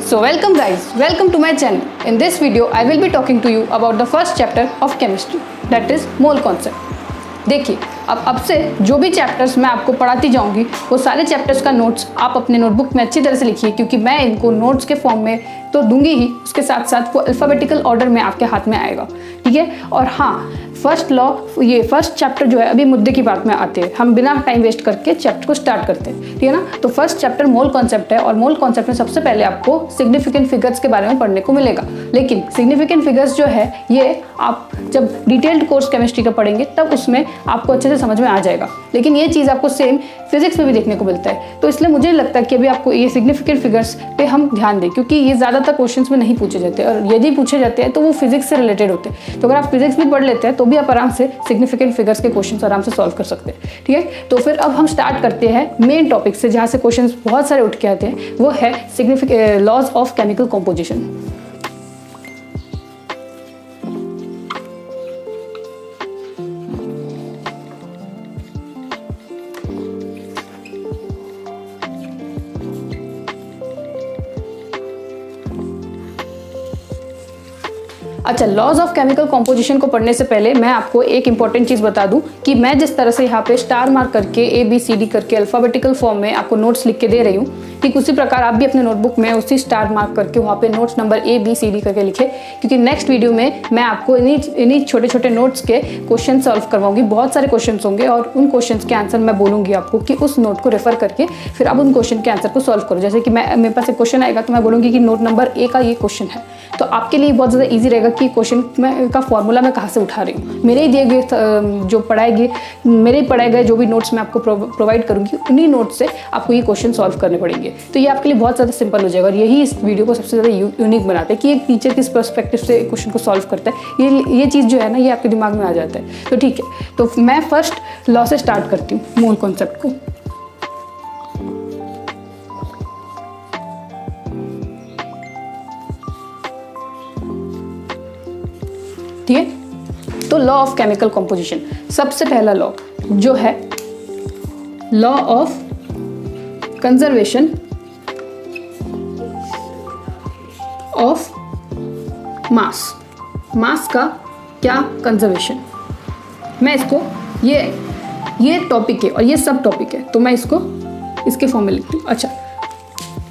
So welcome guys, welcome to my channel. In this video, I will be talking to you about the first chapter of chemistry, that is mole concept. देखिए अब से जो भी chapters मैं आपको पढ़ाती जाऊंगी वो सारे चैप्टर्स का नोट्स आप अपने नोटबुक में अच्छी तरह से लिखिए, क्योंकि मैं इनको नोट्स के फॉर्म में तो दूंगी ही, उसके साथ साथ वो अल्फ़ाबेटिकल ऑर्डर में आपके हाथ में आएगा, ठीक है। और हाँ, फर्स्ट लॉ, ये फर्स्ट चैप्टर जो है, अभी मुद्दे की बात में आते हैं, हम बिना टाइम वेस्ट करके चैप्टर को स्टार्ट करते हैं, ठीक है ना। तो फर्स्ट चैप्टर मोल कॉन्सेप्ट है, और मोल कॉन्सेप्ट में सबसे पहले आपको सिग्निफिकेंट फिगर्स के बारे में पढ़ने को मिलेगा। लेकिन सिग्निफिकेंट फिगर्स जो है ये आप जब डिटेल्ड कोर्स केमिस्ट्री का पढ़ेंगे तब उसमें आपको अच्छे से समझ में आ जाएगा। लेकिन ये चीज़ आपको सेम फिजिक्स में भी देखने को मिलता है, तो इसलिए मुझे लगता है कि अभी आपको ये सिग्निफिकेंट फिगर्स पे हम ध्यान दें, क्योंकि ये ज़्यादातर क्वेश्चंस में नहीं पूछे जाते, और यदि पूछे जाते हैं तो वो फिजिक्स से रिलेटेड होते हैं। तो अगर आप फिजिक्स भी पढ़ लेते हैं तो भी आप आराम से सिग्निफिकेंट फिगर्स के क्वेश्चंस आराम से सॉल्व कर सकते हैं, ठीक है। तो फिर अब हम स्टार्ट करते हैं मेन टॉपिक से, जहाँ से क्वेश्चंस बहुत सारे उठ के आते हैं, वो है significant laws of chemical composition. अच्छा, लॉज ऑफ केमिकल कॉम्पोजिशन को पढ़ने से पहले मैं आपको एक इंपॉर्टेंट चीज़ बता दूं कि मैं जिस तरह से यहाँ पे स्टार मार्क करके ABCD करके अल्फ़ाबेटिकल फॉर्म में आपको नोट्स लिख के दे रही हूँ, ठीक उसी प्रकार आप भी अपने नोटबुक में उसी स्टार मार्क करके वहाँ पे नोट्स नंबर ABCD करके लिखे, क्योंकि नेक्स्ट वीडियो में मैं आपको इन्हीं छोटे छोटे नोट्स के क्वेश्चन सॉल्व करवाऊंगी। बहुत सारे क्वेश्चन होंगे और उन क्वेश्चन के आंसर मैं बोलूँगी आपको कि उस नोट को रेफर करके फिर आप उन क्वेश्चन के आंसर को सॉल्व करो। जैसे कि मेरे पास एक क्वेश्चन आएगा तो मैं बोलूँगी कि नोट नंबर A का ये क्वेश्चन है, तो आपके लिए बहुत ज़्यादा ईजी रहेगा कि क्वेश्चन का फॉर्मूला मैं कहाँ से उठा रही हूँ। मेरे ही दिए गए मेरे पढ़ाए गए जो भी नोट्स मैं आपको प्रोवाइड करूँगी, उन्हीं नोट्स से आपको ये क्वेश्चन सॉल्व करने पड़ेंगे। तो ये आपके लिए बहुत ज़्यादा सिंपल हो जाएगा, और यही इस वीडियो को सबसे ज़्यादा यूनिक बनाते हैं कि एक टीचर किस पर्सपेक्टिव से क्वेश्चन को सॉल्व करता है। ये चीज़ जो है ना, ये आपके दिमाग में आ जाता है। तो ठीक है, तो मैं फर्स्ट लॉ से स्टार्ट करती हूँ, मोल कॉन्सेप्ट को। ठीक है, तो लॉ ऑफ केमिकल कॉम्पोजिशन, सबसे पहला लॉ जो है लॉ ऑफ कंजर्वेशन ऑफ मास का क्या कंजर्वेशन। मैं इसको ये टॉपिक है और ये सब टॉपिक है, तो मैं इसको इसके फॉर्म में लिखती हूँ। अच्छा,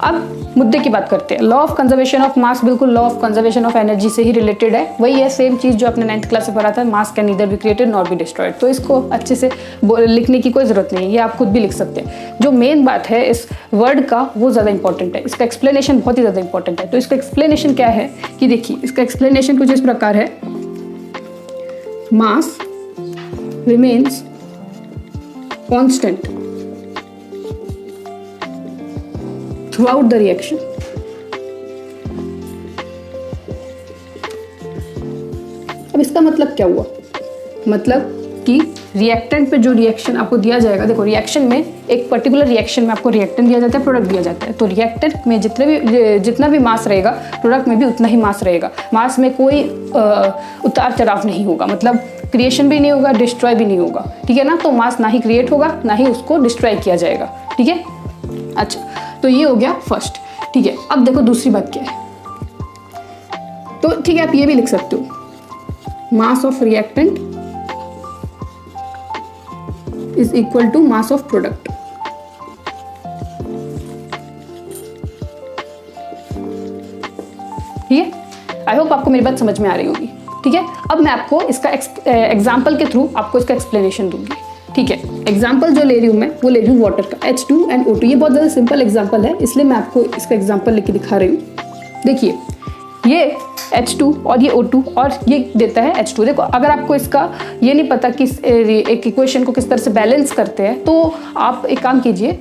अब मुद्दे की बात करते हैं। Law of conservation of mass बिल्कुल law of conservation of energy से ही रिलेटेड है, वही है सेम चीज़ जो आपने 9th क्लास से पढ़ा था, मास can neither be created nor be destroyed. तो इसको अच्छे से लिखने की कोई ज़रूरत नहीं है, ये आप खुद भी लिख सकते हैं। जो मेन बात है इस वर्ड का वो ज़्यादा इंपॉर्टेंट है, इसका एक्सप्लेनेशन बहुत ही ज़्यादा इंपॉर्टेंट है। तो इसका एक्सप्लेनेशन क्या है कि देखिए, इसका एक्सप्लेनेशन कुछ इस प्रकार है, mass remains constant throughout the reaction. अब इसका मतलब क्या हुआ, मतलब कि रिएक्टेंट पे जो रिएक्शन आपको दिया जाएगा, देखो रिएक्शन में एक पर्टिकुलर रिएक्शन में आपको रिएक्टेंट दिया जाता है, प्रोडक्ट दिया जाता है। तो रिएक्टेंट में जितना भी मास रहेगा, प्रोडक्ट में भी उतना ही मास रहेगा। मास में कोई उतार चढ़ाव नहीं होगा, मतलब क्रिएशन भी नहीं होगा, डिस्ट्रॉय भी नहीं होगा, ठीक है ना। तो मास ना ही क्रिएट होगा ना ही उसको डिस्ट्रॉय किया जाएगा, ठीक है। अच्छा, तो ये हो गया फर्स्ट, ठीक है। अब देखो दूसरी बात क्या है, तो ठीक है, आप ये भी लिख सकते हो, mass of reactant is equal to mass of product. ठीक है, आई होप आपको मेरी बात समझ में आ रही होगी, ठीक है। अब मैं आपको इसका एग्जाम्पल के थ्रू आपको इसका एक्सप्लेनेशन दूंगी, ठीक है। एग्जाम्पल जो ले रही हूँ मैं, वो ले रही हूँ वाटर का, H2 and O2। ये बहुत ज़्यादा सिंपल एग्जाम्पल है, इसलिए मैं आपको इसका एग्जाम्पल लेके दिखा रही हूँ। देखिए, ये H2 और ये O2 और ये देता है H2। देखो, अगर आपको इसका ये नहीं पता कि एक इक्वेशन को किस तरह से बैलेंस करते हैं, तो आप एक काम कीजिए,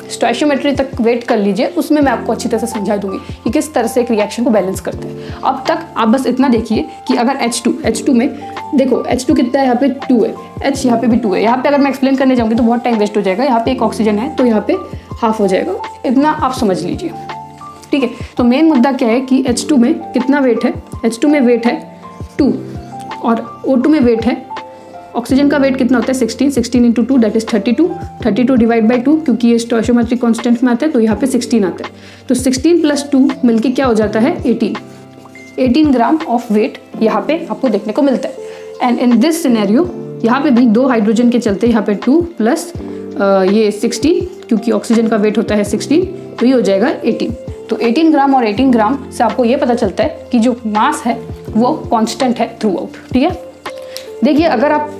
स्टोइशियोमेट्री तक वेट कर लीजिए, उसमें मैं आपको अच्छी तरह से समझा दूंगी कि किस तरह से एक रिएक्शन को बैलेंस करते हैं। अब तक आप बस इतना देखिए कि अगर H2 में देखो, H2 कितना है, यहाँ पे 2 है, H यहाँ पे भी 2 है। यहाँ पे अगर मैं एक्सप्लेन करने जाऊँगी तो बहुत टाइम वेस्ट हो जाएगा। यहाँ पे एक ऑक्सीजन है तो यहाँ पे हाफ हो जाएगा, इतना आप समझ लीजिए, ठीक है। तो मेन मुद्दा क्या है कि H2 में कितना वेट है, H2 में वेट है 2 और O2 में वेट है ऑक्सीजन का वेट कितना होता है 16, 16 into 2 that is 32, 32 divide by 2 क्योंकि ये स्टोइकोमेट्रिक कांस्टेंट में आता है तो यहाँ पे 16 आता है। तो 16 प्लस 2 मिलके क्या हो जाता है 18 ग्राम ऑफ वेट यहाँ पे आपको देखने को मिलता है। एंड इन दिस सिनेरियो यहाँ पे भी 2 हाइड्रोजन के चलते यहाँ पे 2 प्लस ये 16 क्योंकि ऑक्सीजन का वेट होता है 16 तो ये हो जाएगा 18। तो 18 ग्राम और 18 ग्राम से आपको ये पता चलता है कि जो मास है वो कांस्टेंट है थ्रू आउट। ठीक है, देखिए अगर आप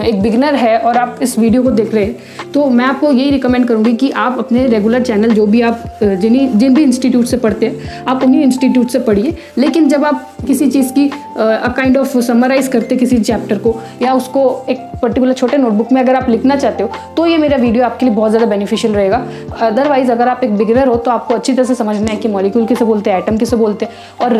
एक बिगिनर है और आप इस वीडियो को देख रहे हैं तो मैं आपको यही रिकमेंड करूँगी कि आप अपने रेगुलर चैनल जो भी आप जिन भी इंस्टीट्यूट से पढ़ते हैं आप उन्हीं इंस्टीट्यूट से पढ़िए। लेकिन जब आप किसी चीज़ की काइंड ऑफ समराइज़ करते किसी चैप्टर को या उसको एक पर्टिकुलर छोटे नोटबुक में अगर आप लिखना चाहते हो तो ये मेरा वीडियो आपके लिए बहुत ज़्यादा बेनिफिशियल रहेगा। अदरवाइज़ अगर आप एक बिगिनर हो तो आपको अच्छी तरह से समझना है कि मॉलिक्यूल किसे बोलते हैं, एटम किसे बोलते हैं और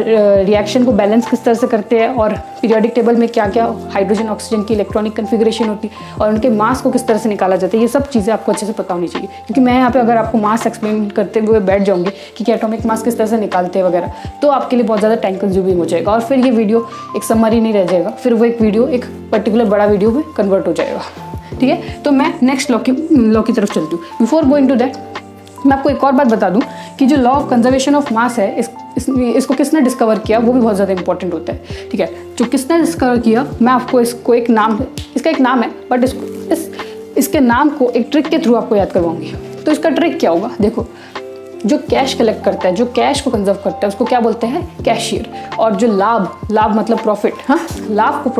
रिएक्शन को बैलेंस किस तरह से करते हैं और पीरियोडिक टेबल में क्या क्या हाइड्रोजन ऑक्सीजन की इलेक्ट्रॉनिक कन्फिग्रेशन होती है और उनके मास को किस तरह से निकाला जाता है। ये सब चीज़ें आपको अच्छे से पता होनी चाहिए क्योंकि मैं यहाँ पे अगर आपको मास एक्सप्लेन करते हुए बैठ जाऊँगी कि एटॉमिक मास किस तरह से निकालते हैं वगैरह तो आपके लिए बहुत ज़्यादा टाइम कंज्यूमिंग हो जाएगा और फिर ये वीडियो एक समरी नहीं रह जाएगा, फिर वो एक वीडियो एक पर्टिकुलर बड़ा वीडियो में कन्वर्ट हो जाएगा। ठीक है, तो मैं नेक्स्ट लॉ की तरफ चलती हूँ। बिफोर गोइंग टू दैट मैं आपको एक और बात बता दूं कि जो लॉ ऑफ कंजर्वेशन ऑफ मास है इसको किसने डिस्कवर किया वो भी बहुत ज़्यादा इंपॉर्टेंट होता है। ठीक है, जो किसने डिस्कवर किया मैं आपको इसका एक नाम है बट इसके नाम को एक ट्रिक के थ्रू आपको याद करवाऊंगी। तो इसका ट्रिक क्या होगा, देखो जो कैश कलेक्ट करता है, जो कैश को कंजर्व करता है उसको क्या बोलते हैं कैशियर। और जो लाभ मतलब प्रॉफिट, हाँ लाभ को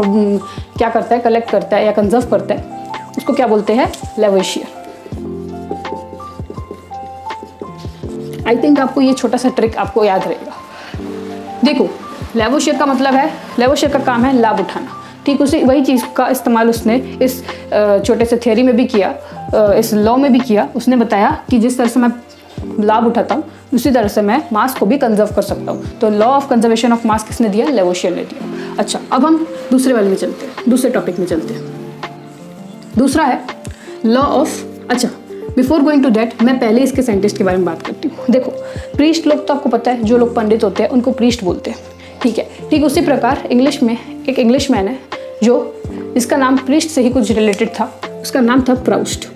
क्या करता है कलेक्ट करता है या कंजर्व करता है उसको क्या बोलते हैं लेवोशियर। आई थिंक आपको ये छोटा सा ट्रिक आपको याद रहेगा। देखो लेवोशियर का मतलब है, लेवोशियर का काम है लाभ उठाना। ठीक वही चीज़ का इस्तेमाल उसने इस छोटे से थियोरी में भी किया, इस लॉ में भी किया। उसने बताया कि जिस तरह से मैं लाभ उठाता हूँ उसी तरह से मैं मास को भी कंजर्व कर सकता हूँ। तो लॉ ऑफ कंजर्वेशन ऑफ मास किसने दिया, लेवोशियर ने दिया। अच्छा, अब हम दूसरे वाले में चलते हैं, दूसरे टॉपिक में चलते हैं। दूसरा है लॉ ऑफ, अच्छा बिफोर गोइंग टू दैट मैं पहले इसके साइंटिस्ट के बारे में बात करती हूँ। देखो प्रीस्ट लोग तो आपको पता है, जो लोग पंडित होते हैं उनको प्रीस्ट बोलते हैं। ठीक है, ठीक उसी प्रकार इंग्लिश में एक इंग्लिश मैन है जो इसका नाम प्रीस्ट से ही कुछ रिलेटेड था, उसका नाम था प्राउस्ट।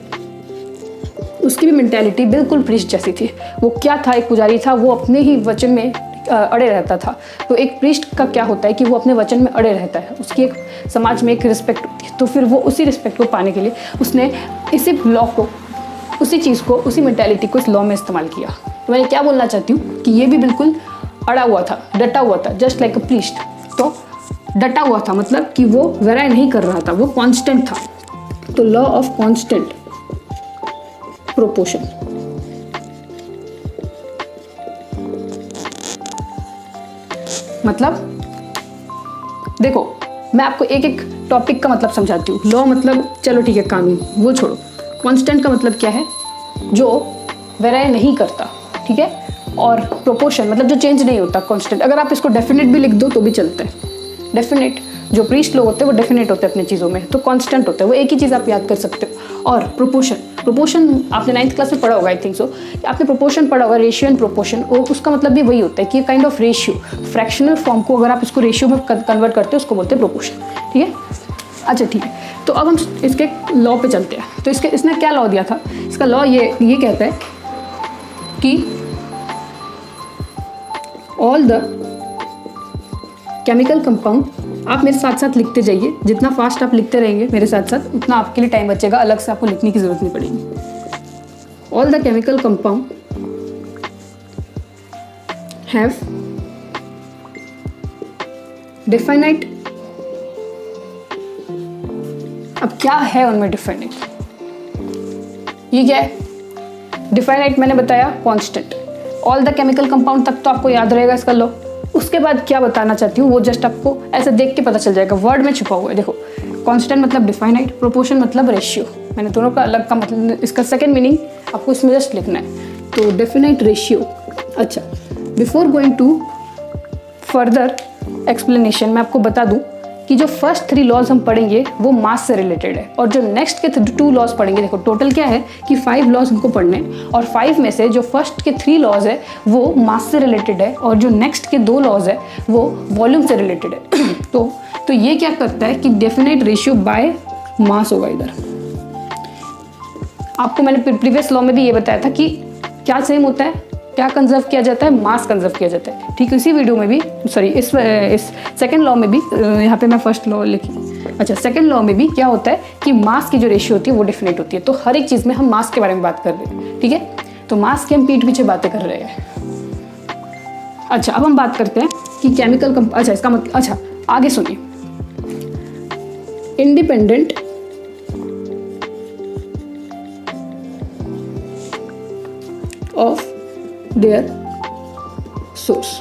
उसकी भी मेंटालिटी बिल्कुल प्रीस्ट जैसी थी। वो क्या था, एक पुजारी था, वो अपने ही वचन में अड़े रहता था। तो एक प्रीस्ट का क्या होता है कि वो अपने वचन में अड़े रहता है, उसकी एक समाज में एक रिस्पेक्ट होती है। तो फिर वो उसी रिस्पेक्ट को पाने के लिए उसने इसी लॉ को, उसी चीज़ को, उसी मेंटालिटी को इस लॉ में इस्तेमाल किया। तो मैं क्या बोलना चाहती हूँ कि ये भी बिल्कुल अड़ा हुआ था, डटा हुआ था, जस्ट लाइक अ प्रीस्ट। तो डटा हुआ था मतलब कि वो वेराई नहीं कर रहा था, वो कांस्टेंट था। तो लॉ ऑफ कांस्टेंट प्रोपोर्शन, मतलब देखो मैं आपको एक एक टॉपिक का मतलब समझाती हूँ। लॉ मतलब चलो ठीक है कानून, वो छोड़ो। कांस्टेंट का मतलब क्या है, जो वेराई नहीं करता। ठीक है, और प्रोपोर्शन मतलब जो चेंज नहीं होता, कांस्टेंट। अगर आप इसको डेफिनेट भी लिख दो तो भी चलता है। डेफिनेट, जो प्रीस्ट लोग होते हैं वो डेफिनेट होते हैं अपनी चीज़ों में, तो कांस्टेंट होता है, वो एक ही चीज़ आप याद कर सकते हो। और प्रोपोर्शन आपने 9th क्लास में पढ़ा होगा, आई थिंक सो, आपने प्रोपोर्शन पढ़ा होगा, रेशियो एंड प्रोपोर्शन। उसका मतलब भी वही होता है कि kind of ratio, fractional form को अगर आप इसको रेशियो में कन्वर्ट करते हो उसको बोलते हैं प्रोपोर्शन। ठीक है, अच्छा ठीक है, तो अब हम इसके लॉ पे चलते हैं। तो इसने क्या लॉ दिया था, इसका लॉ ये कहता है कि ऑल द केमिकल कंपाउंड, आप मेरे साथ साथ लिखते जाइए, जितना फास्ट आप लिखते रहेंगे मेरे साथ साथ उतना आपके लिए टाइम बचेगा, अलग से आपको लिखने की जरूरत नहीं पड़ेगी। All the chemical compound have definite, अब क्या है उनमें डिफाइनाइट, ये क्या है डिफाइनाइट, मैंने बताया constant. All the chemical compound तक तो आपको याद रहेगा इसका लॉ। उसके बाद क्या बताना चाहती हूँ वो जस्ट आपको ऐसे देख के पता चल जाएगा, वर्ड में छुपा हुआ है। देखो कांस्टेंट मतलब डिफाइनाइट, प्रोपोर्शन मतलब रेशियो। मैंने दोनों का अलग का मतलब, इसका सेकंड मीनिंग आपको इसमें जस्ट लिखना है। तो डेफिनाइट रेशियो। अच्छा, before going to further explanation मैं आपको बता दूं कि जो फर्स्ट 3 लॉज हम पढ़ेंगे वो मास से रिलेटेड है, और जो नेक्स्ट के 2 लॉज पढ़ेंगे, देखो टोटल क्या है कि 5 लॉज हमको पढ़ने हैं, और 5 में से जो फर्स्ट के 3 लॉज है वो मास से रिलेटेड है, और जो नेक्स्ट के 2 लॉज है वो वॉल्यूम से रिलेटेड है। तो तो ये क्या करता है कि डेफिनेट रेशियो बाय मास होगा इधर। आपको मैंने प्रीवियस लॉ में भी ये बताया था कि क्या सेम होता है, क्या कंजर्व किया जाता है, मास कंजर्व किया जाता है। ठीक इसी वीडियो में भी सॉरी इस सेकंड लॉ में भी, यहाँ पे मैं फर्स्ट लॉ लिखी, अच्छा सेकंड लॉ में भी क्या होता है कि मास की जो रेशियो होती है वो डेफिनेट होती है। तो हर एक चीज़ में हम मास के बारे में बात कर रहे हैं, ठीक है। तो मास की हम पीठ पीछे बातें कर रहे हैं। अच्छा अब हम बात करते हैं कि केमिकल अच्छा इसका मतलब, अच्छा आगे सुनिए, इंडिपेंडेंट ऑफ देयर सोर्स।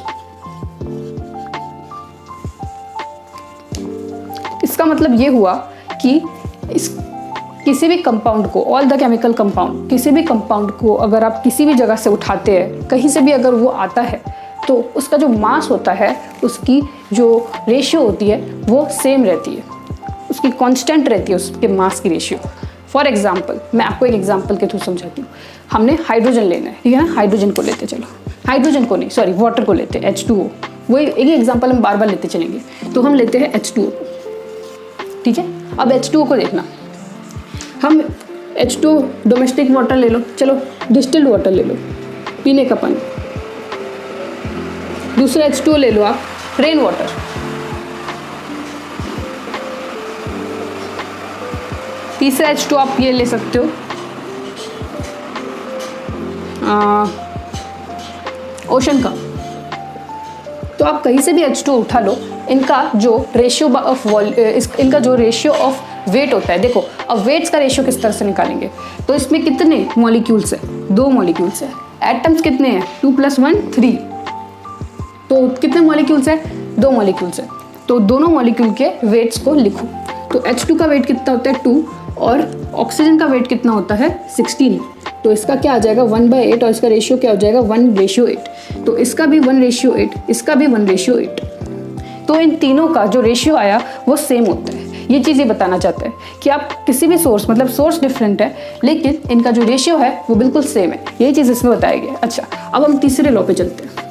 इसका मतलब ये हुआ कि किसी भी कंपाउंड को, ऑल द केमिकल कंपाउंड, किसी भी कंपाउंड को अगर आप किसी भी जगह से उठाते हैं, कहीं से भी अगर वो आता है, तो उसका जो मास होता है, उसकी जो रेशियो होती है वो सेम रहती है, उसकी कांस्टेंट रहती है उसके मास की रेशियो। फॉर एग्जाम्पल, मैं आपको एक एग्जाम्पल के थ्रू समझाती हूँ। हमने हाइड्रोजन लेना है, ठीक है ना, हाइड्रोजन को लेते, चलो हाइड्रोजन को नहीं सॉरी वाटर को लेते, H2O। वही एक ही एग्जाम्पल हम बार बार लेते चलेंगे। तो हम लेते हैं H2O, ठीक है। अब H2O को देखना, हम H2O डोमेस्टिक वाटर ले लो, चलो डिस्टिल्ड वाटर ले लो, पीने का पानी। दूसरा H2O ले लो आप, रेन वाटर। तीसरा H2O आप ये ले सकते हो, ओशन का। तो आप कहीं से भी H2O उठा लो, इनका जो रेशियो ऑफ इनका जो रेशियो ऑफ वेट होता है, देखो अब वेट्स का रेशियो किस तरह से निकालेंगे। तो इसमें कितने मॉलिक्यूल्स है, 2 मॉलिक्यूल्स है। एटम्स कितने हैं, 2 + 1 3। तो कितने मॉलिक्यूल्स है, 2 मॉलिक्यूल्स है। तो दोनों मॉलिक्यूल के वेट्स को लिखो। तो H2 का वेट कितना होता है 2, और ऑक्सीजन का वेट कितना होता है 16। तो इसका क्या आ जाएगा 1/8, और इसका रेशियो क्या हो जाएगा 1:8। तो इसका भी 1:8, इसका भी 1:8। तो इन तीनों का जो रेशियो आया वो सेम होता है। ये चीज़ ये बताना चाहता है कि आप किसी भी सोर्स, मतलब सोर्स डिफरेंट है लेकिन इनका जो रेशियो है वो बिल्कुल सेम है। ये चीज़ इसमें बताया गया। अच्छा अब हम तीसरे लॉ पे चलते हैं।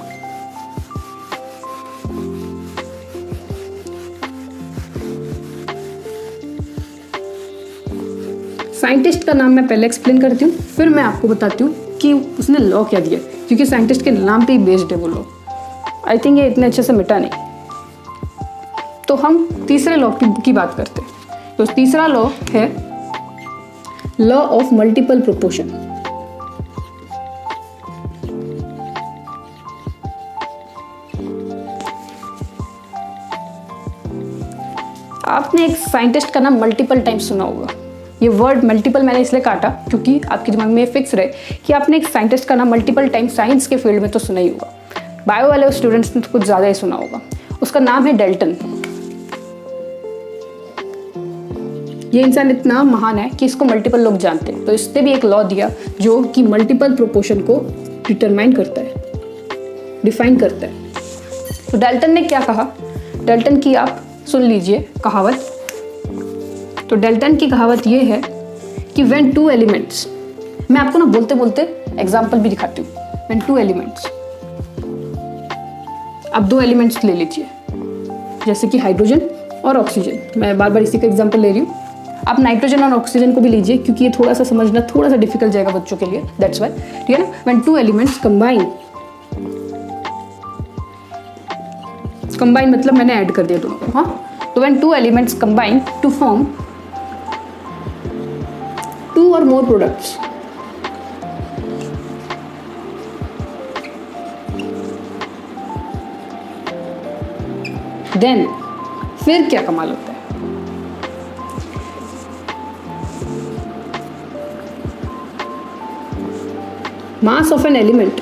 साइंटिस्ट का नाम मैं पहले एक्सप्लेन करती हूँ, फिर मैं आपको बताती हूँ कि उसने लॉ क्या दिया, क्योंकि साइंटिस्ट के नाम पे ही बेस्ड है वो लॉ। आई थिंक ये इतने अच्छे से मिटा नहीं। तो हम तीसरे लॉ की बात करते हैं। तो तीसरा लॉ है लॉ ऑफ मल्टीपल प्रोपोर्शन। आपने एक साइंटिस्ट का नाम मल्टीपल टाइम्स सुना होगा। ये वर्ड मल्टीपल मैंने इसलिए काटा क्योंकि आपके दिमाग में फिक्स रहे कि आपने एक साइंटिस्ट का नाम मल्टीपल टाइम साइंस के फील्ड में तो सुना ही होगा। बायो वाले स्टूडेंट्स ने तो कुछ ज़्यादा ही सुना होगा। उसका नाम है डाल्टन। ये इंसान इतना महान है कि इसको मल्टीपल लोग जानते हैं। तो इसने भी एक लॉ दिया जो कि मल्टीपल प्रोपोर्शन को डिटरमाइन करता है, डिफाइन करता है। तो डाल्टन ने क्या कहा, डाल्टन की आप सुन लीजिए कहावत। तो डाल्टन की कहावत ये है कि व्हेन 2 एलिमेंट्स, मैं आपको ना बोलते बोलते एग्जाम्पल भी दिखाती हूँ। व्हेन 2 एलिमेंट्स, आप 2 एलिमेंट्स ले लीजिए जैसे कि हाइड्रोजन और ऑक्सीजन। मैं बार बार इसी का एग्जाम्पल ले रही हूँ। आप नाइट्रोजन और ऑक्सीजन को भी लीजिए क्योंकि ये थोड़ा सा समझना थोड़ा सा डिफिकल्ट जाएगा बच्चों के लिए, दैट्स व्हाई, ठीक है ना। व्हेन 2 एलिमेंट्स कंबाइन मतलब मैंने ऐड कर दिया दोनों को, हाँ। तो when 2 elements combine to form 2 or more products, then फिर क्या कमाल होता है। Mass of an element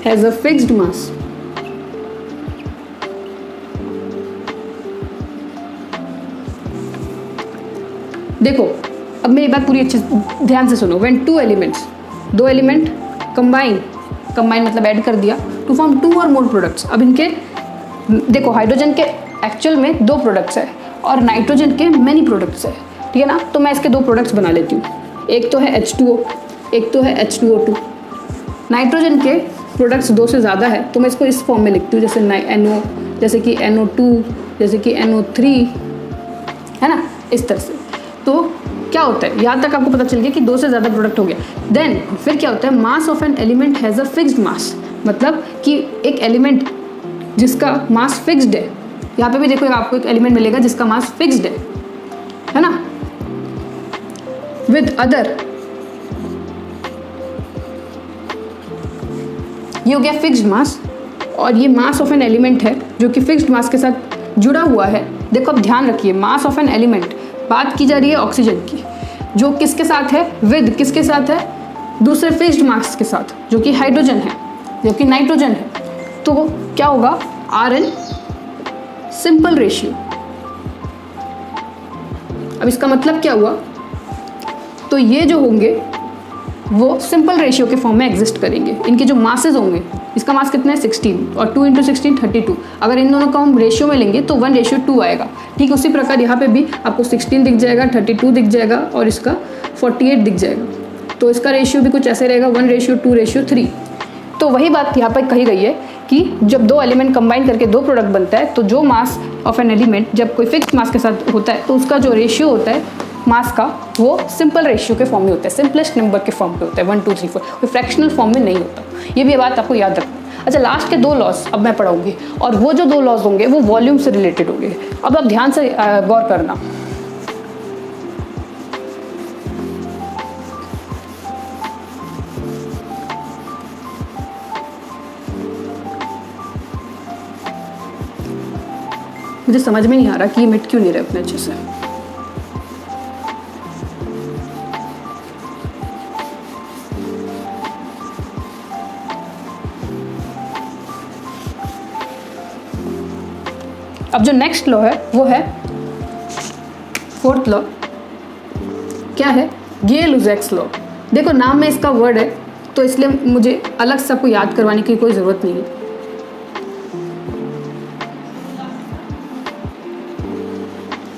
has a fixed mass देखो अब मेरी बात पूरी अच्छे ध्यान से सुनो। व्हेन 2 एलिमेंट्स, 2 एलिमेंट कंबाइन मतलब ऐड कर दिया to form 2 or more products. अब इनके देखो हाइड्रोजन के एक्चुअल में 2 प्रोडक्ट्स है और नाइट्रोजन के मैनी प्रोडक्ट्स है, ठीक है ना। तो मैं इसके 2 प्रोडक्ट्स बना लेती हूँ। एक तो है H2O, एक तो है H2O2। नाइट्रोजन के प्रोडक्ट्स 2 से ज़्यादा है तो मैं इसको इस फॉर्म में लिखती हूँ, जैसे NO, जैसे कि NO2, जैसे कि NO3, है ना, इस तरह से। तो क्या होता है, यहाँ तक आपको पता चल गया कि 2 से ज़्यादा प्रोडक्ट हो गया। देन फिर क्या होता है, mass of an element has a fixed मास, मतलब कि एक एलिमेंट जिसका मास फिक्स्ड है, यहाँ पे भी देखो आपको एक एलिमेंट मिलेगा जिसका मास फिक्स्ड है ना, विद अदर, ये हो गया फिक्स्ड मास, और ये मास ऑफ एन एलिमेंट है जो कि फिक्स्ड मास के साथ जुड़ा हुआ है। देखो अब ध्यान रखिए, मास ऑफ एन एलिमेंट, बात की जा रही है ऑक्सीजन की, जो किसके साथ है, विद किसके साथ है, दूसरे फिक्स्ड मास के साथ, जो कि हाइड्रोजन है, जो कि नाइट्रोजन है। तो क्या होगा, Rn सिंपल रेशियो। अब इसका मतलब क्या हुआ, तो ये जो होंगे वो सिंपल रेशियो के फॉर्म में एग्जिस्ट करेंगे। इनके जो मासेस होंगे, इसका मास कितना है 16, और 2 × 16 32। अगर इन दोनों को हम रेशियो में लेंगे तो 1:2 आएगा। ठीक उसी प्रकार यहाँ पे भी आपको 16 दिख जाएगा, 32 दिख जाएगा, और इसका 48 दिख जाएगा। तो इसका रेशियो भी कुछ ऐसे रहेगा, 1:2:3। तो वही बात यहाँ पर कही गई है कि जब 2 एलिमेंट कंबाइन करके 2 प्रोडक्ट बनता है, तो जो मास ऑफ एन एलिमेंट जब कोई फिक्स्ड मास के साथ होता है तो उसका जो रेशियो होता है मास का, वो सिंपल रेशियो के फॉर्म में होता है, सिंपलेस्ट नंबर के फॉर्म पे होता है, 1 2 3 4, कोई फ्रैक्शनल फॉर्म में नहीं होता। ये भी बात आपको याद रखना है। अच्छा, लास्ट के 2 लॉज अब मैं पढ़ाऊंगी, और वो जो 2 लॉज होंगे वो वॉल्यूम से रिलेटेड होंगे। अब आप ध्यान से गौर करना। मुझे समझ में नहीं आ रहा कि ये मिट क्यों नहीं रहे अपने अच्छे से। अब जो नेक्स्ट लॉ है वो है 4th लॉ। क्या है, गे-लुजैक्स लॉ। देखो नाम में इसका वर्ड है तो इसलिए मुझे अलग से आपको याद करवाने की कोई ज़रूरत नहीं है।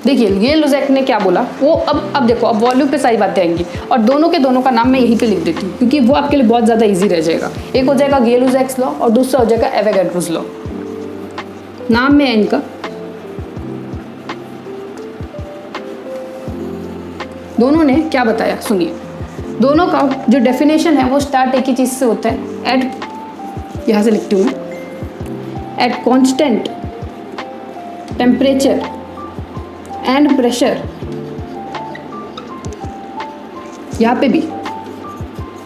देखिए गे-लुजैक ने क्या बोला, वो अब देखो, अब वॉल्यूम पे सारी बातें आएंगी, और दोनों के दोनों का नाम मैं यहीं पे लिख देती हूँ क्योंकि वो आपके लिए बहुत ज़्यादा इजी रह जाएगा। एक हो जाएगा गे-लुजैक्स लॉ और दूसरा हो जाएगा एवोगाड्रोस लॉ। नाम में है इनका। दोनों ने क्या बताया सुनिए। दोनों का जो डेफिनेशन है वो स्टार्ट एक ही चीज़ से होता है, एट, यहाँ से लिखती हूँ मैं, at constant temperature and pressure. यहाँ पे भी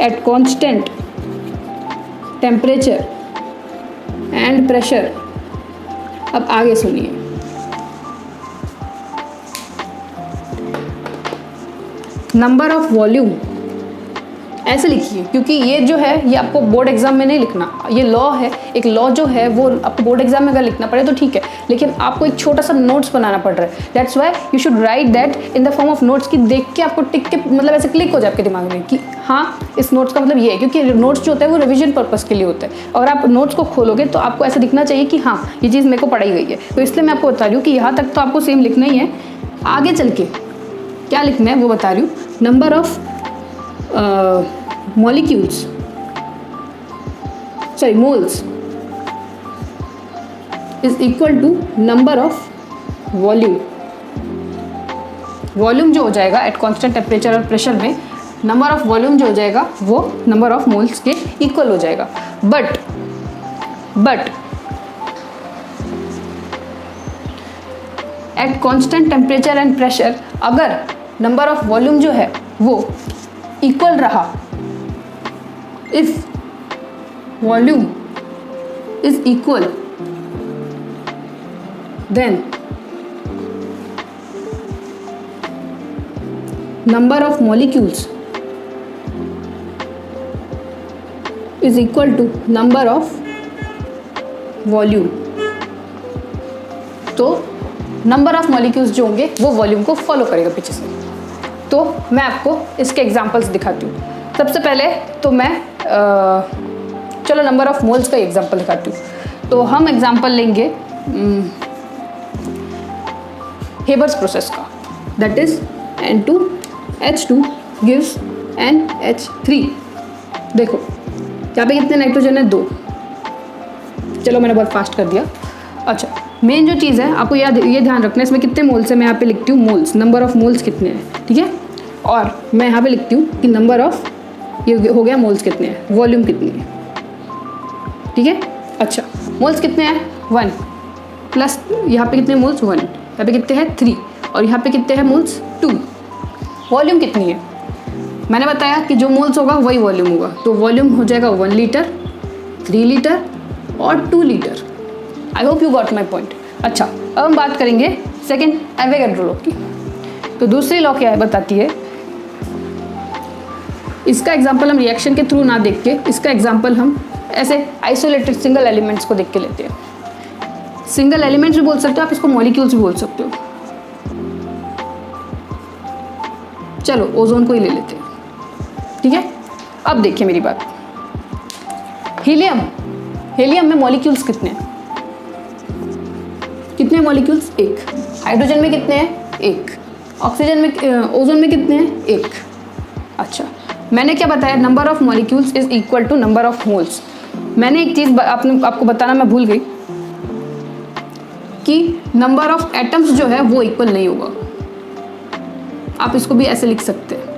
at constant temperature and pressure. अब आगे सुनिए, नंबर ऑफ वॉल्यूम ऐसे लिखिए, क्योंकि ये जो है ये आपको बोर्ड एग्जाम में नहीं लिखना, ये लॉ है। एक लॉ जो है वो आपको बोर्ड एग्जाम में अगर लिखना पड़े तो ठीक है, लेकिन आपको एक छोटा सा नोट्स बनाना पड़ रहा है। That's why you should write that in the form of notes, कि देख के आपको टिक के मतलब ऐसे क्लिक हो जाए आपके दिमाग में कि हाँ इस नोट्स का मतलब ये है, क्योंकि नोट्स जो होता है वो रिविजन पर्पज़ के लिए होता है। और आप नोट्स को खोलोगे तो आपको ऐसा दिखना चाहिए कि हाँ ये चीज़ मेरे को पढ़ाई गई है। तो इसलिए मैं आपको बता रही हूँ कि यहाँ तक तो आपको सेम लिखना ही है, आगे चल के क्या लिखना है वो बता रही हूँ। Number of molecules, sorry moles is equal to number of volume। Volume जो हो जाएगा एट कांस्टेंट टेम्परेचर और प्रेशर में, नंबर ऑफ वॉल्यूम जो हो जाएगा वो नंबर ऑफ मोल्स के इक्वल हो जाएगा। But at constant temperature and pressure अगर नंबर ऑफ वॉल्यूम जो है वो इक्वल रहा, if volume is equal, then number of molecules is equal to number of volume। तो नंबर ऑफ मॉलिक्यूल्स जो होंगे वो वॉल्यूम को फॉलो करेगा पीछे से। तो मैं आपको इसके एग्जांपल्स दिखाती हूँ। सबसे पहले तो मैं चलो नंबर ऑफ मोल्स का एग्जांपल दिखाती हूँ। तो हम एग्जांपल लेंगे हेबर्स प्रोसेस का, that is N2H2 gives NH3। देखो यहाँ पे कितने नाइट्रोजन है, 2, चलो मैंने बहुत फास्ट कर दिया। अच्छा, मेन जो चीज़ है आपको ये ध्यान रखना है, इसमें कितने मोल्स है मैं यहाँ पे लिखती हूँ मोल्स, नंबर ऑफ मोल्स कितने हैं, ठीक है। और मैं यहाँ पे लिखती हूँ कि नंबर ऑफ, ये हो गया मोल्स कितने हैं, वॉल्यूम कितनी है, ठीक है। अच्छा, मोल्स कितने हैं 1 प्लस यहाँ पे कितने मोल्स 1, यहाँ पे कितने हैं 3 और यहाँ पे कितने हैं मोल्स 2। वॉल्यूम कितनी है मैंने बताया कि जो मोल्स होगा वही वॉल्यूम होगा, तो वॉल्यूम हो जाएगा 1 लीटर, 3 लीटर और 2 litre. I hope you got my point. अच्छा, अब हम बात करेंगे सेकेंड एवोगैड्रो लॉ की। तो दूसरी लॉ क्या है बताती है, इसका एग्जाम्पल हम रिएक्शन के थ्रू ना देख के, इसका एग्जाम्पल हम ऐसे आइसोलेटेड सिंगल एलिमेंट्स को देख के लेते हैं। सिंगल एलिमेंट्स भी बोल सकते हो आप, इसको मॉलिक्यूल्स भी बोल सकते हो। चलो ओजोन को ही ले लेते हैं, ठीक है। अब देखिए मेरी बात, हीलियम में मॉलिक्यूल्स कितने हैं, कितने मॉलिक्यूल्स 1। हाइड्रोजन में कितने हैं 1। ऑक्सीजन में, ओजोन में कितने हैं 1। अच्छा, मैंने क्या बताया, number of molecules is equal to number of moles. मैंने एक चीज़ आपको बताना मैं भूल गई कि नंबर ऑफ एटम्स जो है वो इक्वल नहीं होगा। आप इसको भी ऐसे लिख सकते हैं।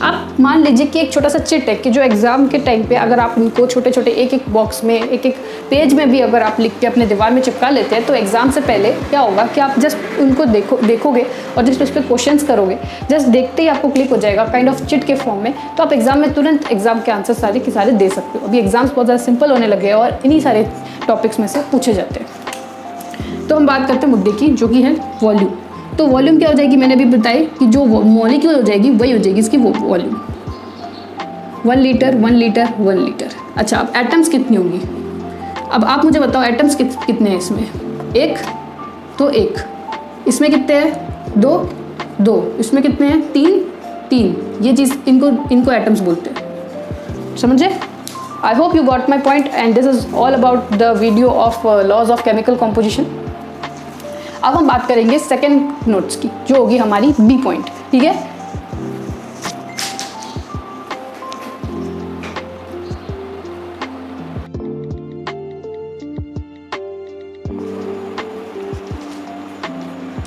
आप मान लीजिए कि एक छोटा सा चिट है कि जो एग्जाम के टाइम पे अगर आप उनको छोटे छोटे एक एक बॉक्स में, एक एक पेज में भी अगर आप लिख के अपने दीवार में चिपका लेते हैं, तो एग्जाम से पहले क्या होगा कि आप जस्ट उनको देखोगे और जस्ट उस पर क्वेश्चंस करोगे, जस्ट देखते ही आपको क्लिक हो जाएगा काइंड ऑफ चिट के फॉर्म में, तो आप एग्जाम में तुरंत एग्जाम के आंसर सारे के सारे दे सकते हो। अभी एग्जाम्स बहुत ज़्यादा सिंपल होने लगे हैं और इन्हीं सारे टॉपिक्स में से पूछे जाते हैं। तो हम बात करते हैं मुद्दे की, जो कि है वॉल्यूम। तो वॉल्यूम क्या हो जाएगी, मैंने अभी बताई कि जो मॉलिक्यूल हो जाएगी वही हो जाएगी इसकी वॉल्यूम। 1 litre 1 litre 1 litre. अच्छा, अब एटम्स कितनी होंगी, अब आप मुझे बताओ एटम्स कितने हैं इसमें। 1 तो 1, इसमें कितने हैं 2 2, इसमें कितने हैं 3 3। ये चीज़ इनको एटम्स बोलते हैं, समझे। I hope you got my point and this is all about the video of laws of chemical composition. अब हम बात करेंगे सेकेंड नोट्स की, जो होगी हमारी बी पॉइंट, ठीक है।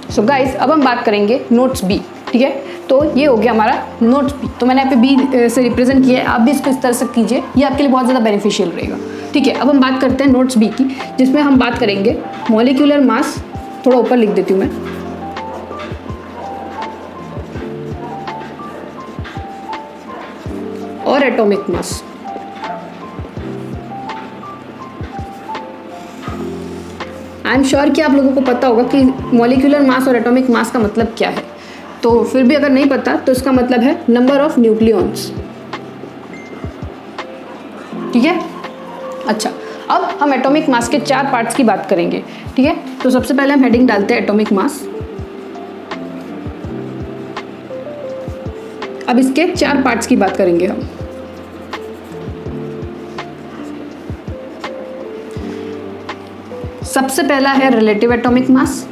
सो गाइस, अब हम बात करेंगे नोट्स बी, ठीक है। तो ये हो गया हमारा नोट्स बी। तो मैंने यहाँ पे बी से रिप्रेजेंट किया है, आप भी इसको इस तरह से कीजिए, ये आपके लिए बहुत ज़्यादा बेनिफिशियल रहेगा, ठीक है। अब हम बात करते हैं नोट्स बी की, जिसमें हम बात करेंगे मॉलिक्यूलर मास, थोड़ा ऊपर लिख देती हूँ मैं, और atomic mass. I am sure कि आप लोगों को पता होगा कि मॉलिक्यूलर मास और एटॉमिक मास का मतलब क्या है, तो फिर भी अगर नहीं पता तो इसका मतलब है नंबर ऑफ न्यूक्लियॉन्स, ठीक है। अच्छा, अब हम एटॉमिक मास के 4 पार्ट्स की बात करेंगे, ठीक है। तो सबसे पहले हम हेडिंग डालते हैं एटॉमिक मास। अब इसके 4 पार्ट्स की बात करेंगे हम। सबसे पहला है रिलेटिव एटॉमिक मास,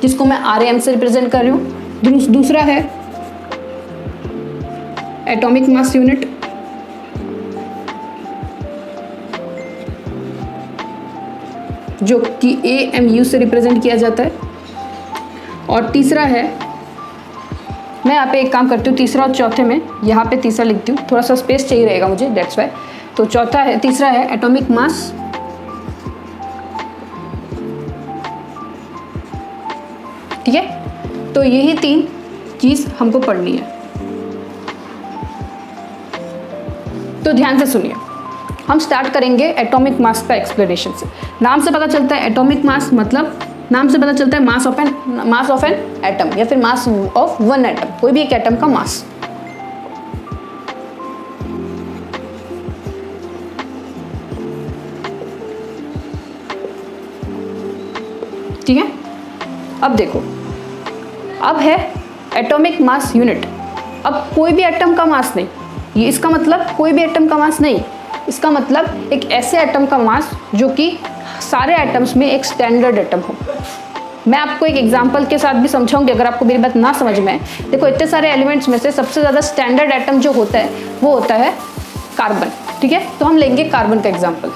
जिसको मैं RAM से रिप्रेजेंट कर रही हूँ। दूसरा है एटॉमिक मास यूनिट, जो कि AMU से रिप्रेजेंट किया जाता है। और तीसरा है, मैं यहाँ पे एक काम करती हूँ, तीसरा और चौथे में यहाँ पे तीसरा लिखती हूँ, थोड़ा सा स्पेस चाहिए रहेगा मुझे, दैट्स वाई। तो तीसरा है एटॉमिक मास, ठीक है। तो यही 3 चीज़ हमको पढ़नी है। तो ध्यान से सुनिए, हम स्टार्ट करेंगे एटॉमिक मास का एक्सप्लेनेशन से। नाम से पता चलता है एटॉमिक मास मतलब, नाम से पता चलता है मास ऑफ एन एटम, या फिर मास ऑफ 1 एटम, कोई भी एक एटम का मास। ठीक है। अब देखो, अब है एटॉमिक मास यूनिट। अब कोई भी एटम का मास नहीं, ये इसका मतलब कोई भी एटम का मास नहीं, इसका मतलब एक ऐसे एटम का मास जो कि सारे एटम्स में एक स्टैंडर्ड एटम हो। मैं आपको एक एग्जांपल के साथ भी समझाऊंगी अगर आपको मेरी बात ना समझ में आए। देखो, इतने सारे एलिमेंट्स में से सबसे ज़्यादा स्टैंडर्ड एटम जो होता है वो होता है कार्बन, ठीक है। तो हम लेंगे कार्बन का एग्जाम्पल।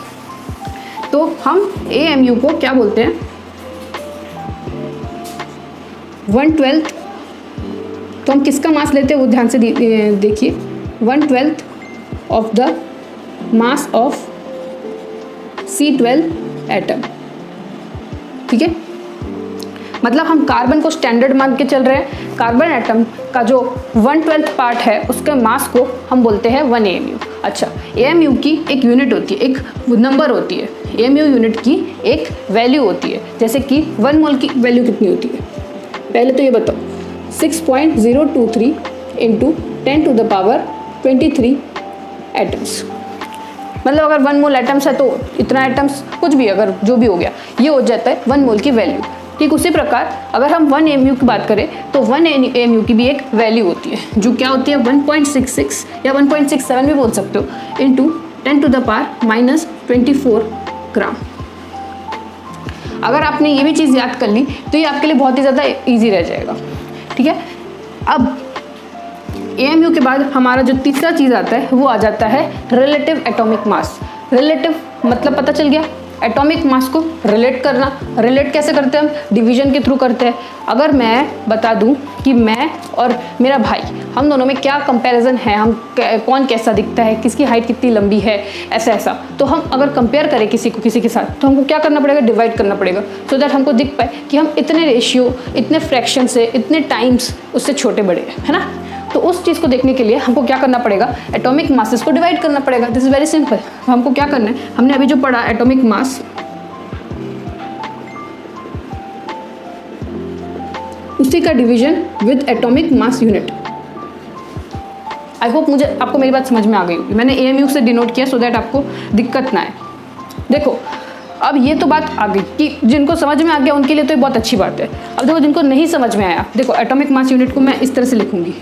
तो हम AMU को क्या बोलते हैं, 1/12, तो हम किसका मास लेते हैं वो ध्यान से देखिए, 1/12 of the mass of C12 atom. ठीक है, मतलब हम कार्बन को स्टैंडर्ड मान के चल रहे हैं। कार्बन एटम का जो 1/12 पार्ट है उसके मास को हम बोलते हैं 1 AMU। अच्छा, AMU की एक यूनिट होती है, एक नंबर होती है। AMU यूनिट की एक वैल्यू होती है, जैसे कि 1 मोल की वैल्यू कितनी होती है, पहले तो ये बताओ, 6.023 इंटू 10⁻23 एटम्स। मतलब अगर 1 मोल एटम्स है तो इतना एटम्स, कुछ भी अगर जो भी हो गया, ये हो जाता है 1 मोल की वैल्यू। ठीक उसी प्रकार अगर हम 1 AMU की बात करें तो 1 AMU की भी एक वैल्यू होती है, जो क्या होती है 1.66 या 1.67 भी बोल सकते हो, इंटू 10⁻⁻24 ग्राम। अगर आपने ये भी चीज़ याद कर ली तो ये आपके लिए बहुत ही ज़्यादा ईजी रह जाएगा। ठीक है, अब AMU के बाद हमारा जो तीसरा चीज़ आता है वो आ जाता है रिलेटिव एटॉमिक मास। रिलेटिव मतलब पता चल गया, एटॉमिक मास को रिलेट करना। रिलेट कैसे करते हैं हम, डिवीजन के थ्रू करते हैं। अगर मैं बता दूं कि मैं और मेरा भाई, हम दोनों में क्या कंपैरिजन है, हम कौन कैसा दिखता है, किसकी हाइट कितनी लंबी है, ऐसा, तो हम अगर कंपेयर करें किसी को किसी के साथ, तो हमको क्या करना पड़ेगा, डिवाइड करना पड़ेगा, सो दैट हमको दिख पाए कि हम इतने रेशियो, इतने फ्रैक्शन से, इतने टाइम्स उससे छोटे बड़े हैं, है ना। तो उस चीज़ को देखने के लिए हमको क्या करना पड़ेगा, एटॉमिक मासेस को डिवाइड करना पड़ेगा। This is very simple. तो हमको क्या करना है, हमने अभी जो पढ़ा एटॉमिक मास, उसी का division with atomic mass unit. I hope मुझे आपको मेरी बात समझ में आ गई होगी। मैंने AMU से डिनोट किया सो दैट आपको दिक्कत ना आए। देखो अब ये तो बात आ गई कि जिनको समझ में आ गया उनके लिए तो ये बहुत अच्छी बात है। अब देखो जिनको नहीं समझ में आया, देखो एटॉमिक मास यूनिट को मैं इस तरह से लिखूंगी,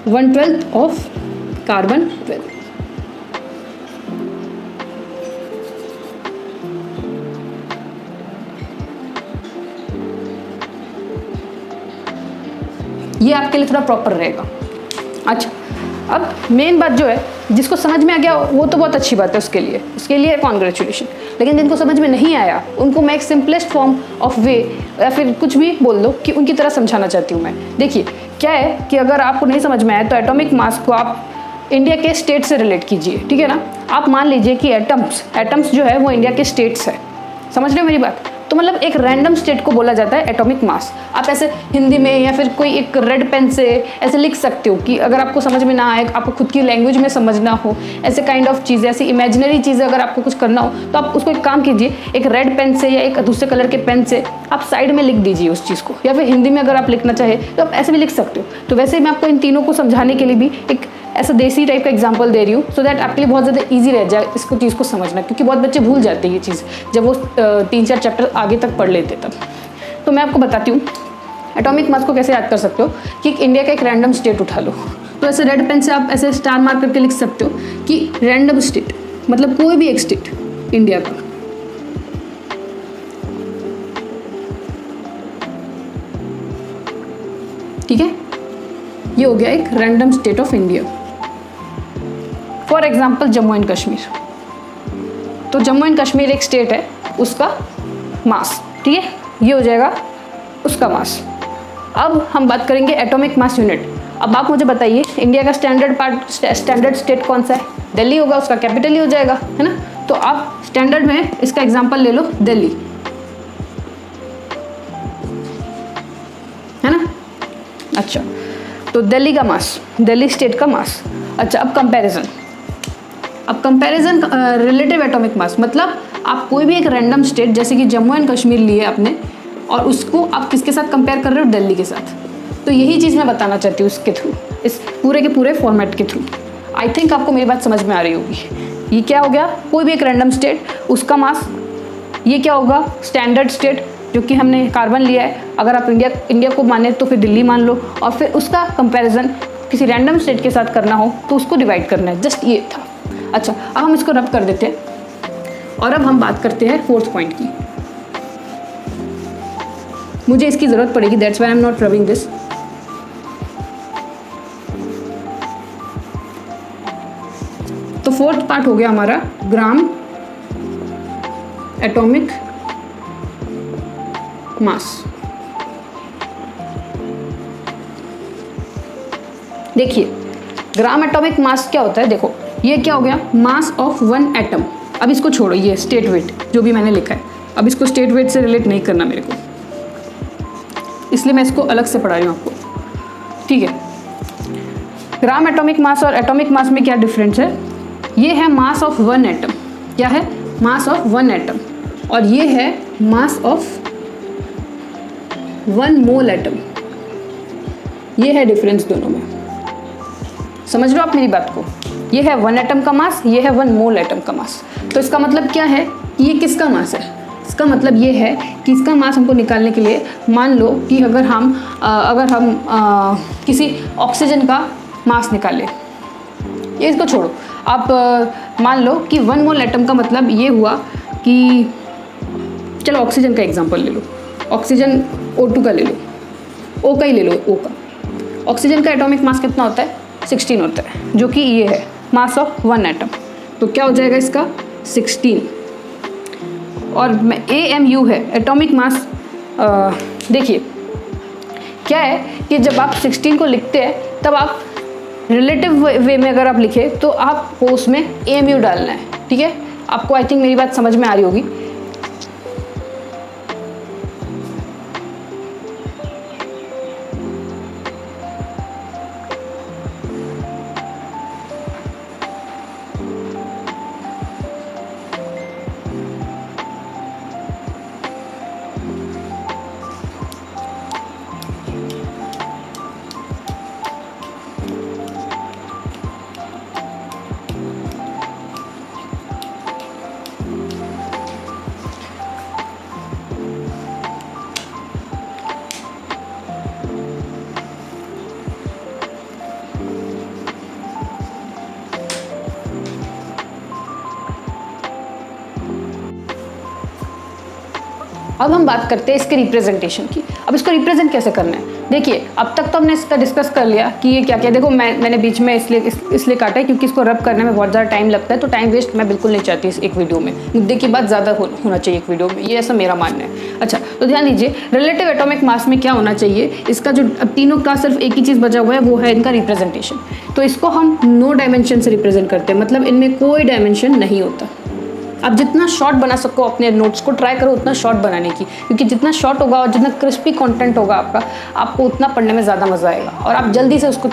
1/12 ऑफ कार्बन 12। ये आपके लिए थोड़ा प्रॉपर रहेगा। अच्छा, अब मेन बात जो है, जिसको समझ में आ गया वो तो बहुत अच्छी बात है, उसके लिए कॉन्ग्रेचुलेशन। लेकिन जिनको समझ में नहीं आया उनको मैं एक सिंपलेस्ट फॉर्म ऑफ वे या फिर कुछ भी बोल दो कि उनकी तरह समझाना चाहती हूँ मैं। देखिए क्या है कि अगर आपको नहीं समझ में आया तो एटॉमिक मास को आप इंडिया के स्टेट से रिलेट कीजिए। ठीक है ना, आप मान लीजिए कि एटम्स जो है वो इंडिया के स्टेट्स है। समझ रहे हो मेरी बात, तो मतलब एक रैंडम स्टेट को बोला जाता है एटॉमिक मास। आप ऐसे हिंदी में या फिर कोई एक रेड पेन से ऐसे लिख सकते हो कि अगर आपको समझ में ना आए, आपको खुद की लैंग्वेज में समझना हो, ऐसे काइंड ऑफ चीज़, ऐसी इमेजिनरी चीज़ें अगर आपको कुछ करना हो तो आप उसको एक काम कीजिए, एक रेड पेन से या एक दूसरे कलर के पेन से आप साइड में लिख दीजिए उस चीज़ को, या फिर हिंदी में अगर आप लिखना चाहे तो आप ऐसे भी लिख सकते हो। तो वैसे ही मैं आपको इन तीनों को समझाने के लिए भी एक ऐसा देसी टाइप का एग्जांपल दे रही हूँ, सो दैट आपके लिए बहुत ज़्यादा इजी रह जाए इसको चीज़ को समझना, क्योंकि बहुत बच्चे भूल जाते हैं ये चीज़ जब वो 3-4 चैप्टर आगे तक पढ़ लेते तब। तो मैं आपको बताती हूँ एटॉमिक मास को कैसे याद कर सकते हो कि इंडिया का एक रैंडम स्टेट उठा लो, तो ऐसे रेड पेन से आप ऐसे स्टार मार्क करके लिख सकते हो कि रैंडम स्टेट मतलब कोई भी एक स्टेट इंडिया का। ठीक है, ये हो गया एक random state of India. For example Jammu and Kashmir, तो जम्मू एंड कश्मीर एक स्टेट है, उसका मास, ठीक है, ये हो जाएगा उसका मास। अब हम बात करेंगे एटॉमिक मास यूनिट। अब आप मुझे बताइए इंडिया का स्टैंडर्ड स्टेट कौन सा है, दिल्ली होगा, उसका कैपिटल ही हो जाएगा, है ना। तो आप स्टैंडर्ड में इसका एग्जाम्पल ले लो दिल्ली, है ना। अच्छा, तो दिल्ली का मास, दिल्ली स्टेट का मास। अच्छा, अब कंपैरिजन रिलेटिव एटॉमिक मास, मतलब आप कोई भी एक रैंडम स्टेट जैसे कि जम्मू एंड कश्मीर लिए आपने और उसको आप किसके साथ कंपेयर कर रहे हो, दिल्ली के साथ। तो यही चीज़ मैं बताना चाहती हूँ इसके थ्रू, इस पूरे के पूरे फॉर्मेट के थ्रू। आई थिंक आपको मेरी बात समझ में आ रही होगी। ये क्या हो गया, कोई भी एक रैंडम स्टेट उसका मास। ये क्या होगा, स्टैंडर्ड स्टेट जो कि हमने कार्बन लिया है, अगर आप इंडिया को माने तो फिर दिल्ली मान लो, और फिर उसका कंपैरिजन किसी रैंडम स्टेट के साथ करना हो तो उसको डिवाइड करना है, जस्ट ये था। अच्छा, अब हम इसको रब कर देते हैं और अब हम बात करते हैं फोर्थ पॉइंट की। मुझे इसकी ज़रूरत पड़ेगी, that's why I am not rubbing this. तो फोर्थ पार्ट हो गया हमारा ग्राम एटॉमिक मास। देखिए ग्राम एटॉमिक मास क्या होता है, देखो ये क्या हो गया, मास ऑफ वन एटम। अब इसको छोड़ो, ये स्टेट वेट जो भी मैंने लिखा है, अब इसको स्टेट वेट से रिलेट नहीं करना मेरे को, इसलिए मैं इसको अलग से पढ़ा रही हूँ आपको, ठीक है। ग्राम एटॉमिक मास और एटॉमिक मास में क्या डिफरेंस है, ये है मास ऑफ वन एटम, क्या है, मास ऑफ वन एटम, और ये है mass of one mole atom. ये है डिफरेंस दोनों में, समझ रहे हो आप मेरी बात को। ये है वन एटम का मास, ये है वन मोल एटम का मास। तो इसका मतलब क्या है कि ये किसका मास है, इसका मतलब ये है कि इसका मास हमको निकालने के लिए, मान लो कि अगर हम किसी ऑक्सीजन का मास निकालें, ये इसको छोड़ो, आप मान लो कि वन मोल एटम का मतलब ये हुआ कि, चलो ऑक्सीजन का एग्जांपल ले लो, ऑक्सीजन O2 का ले लो, O का ही ले लो, O का। ऑक्सीजन का एटॉमिक मास कितना होता है, 16 होता है, जो कि ये है मास ऑफ वन एटम। तो क्या हो जाएगा इसका 16, और AMU है एटॉमिक मास। देखिए क्या है कि जब आप 16 को लिखते हैं तब आप रिलेटिव वे में अगर आप लिखे तो आपको उसमें AMU डालना है, ठीक है। आपको आई थिंक मेरी बात समझ में आ रही होगी। अब हम बात करते हैं इसके रिप्रेजेंटेशन की। अब इसको रिप्रेजेंट कैसे करना है, देखिए अब तक तो हमने इसका डिस्कस कर लिया कि ये क्या क्या। देखो मैंने बीच में इसलिए काटा है क्योंकि इसको रब करने में बहुत ज़्यादा टाइम लगता है, तो टाइम वेस्ट मैं बिल्कुल नहीं चाहती इस एक वीडियो में। मुद्दे की बात ज़्यादा होना चाहिए एक वीडियो में, ये ऐसा मेरा मानना है। अच्छा तो ध्यान दीजिए, रिलेटिव एटॉमिक मास में क्या होना चाहिए, इसका जो अब तीनों का सिर्फ एक ही चीज़ बचा हुआ है वो है इनका रिप्रेजेंटेशन। तो इसको हम नो डायमेंशन से रिप्रेजेंट करते हैं, मतलब इनमें कोई डायमेंशन नहीं होता। आप जितना शॉर्ट बना सको अपने नोट्स को ट्राई करो उतना शॉर्ट बनाने की, क्योंकि जितना शॉर्ट होगा और जितना क्रिस्पी कंटेंट होगा आपका, आपको उतना पढ़ने में ज़्यादा मज़ा आएगा और आप जल्दी से उसको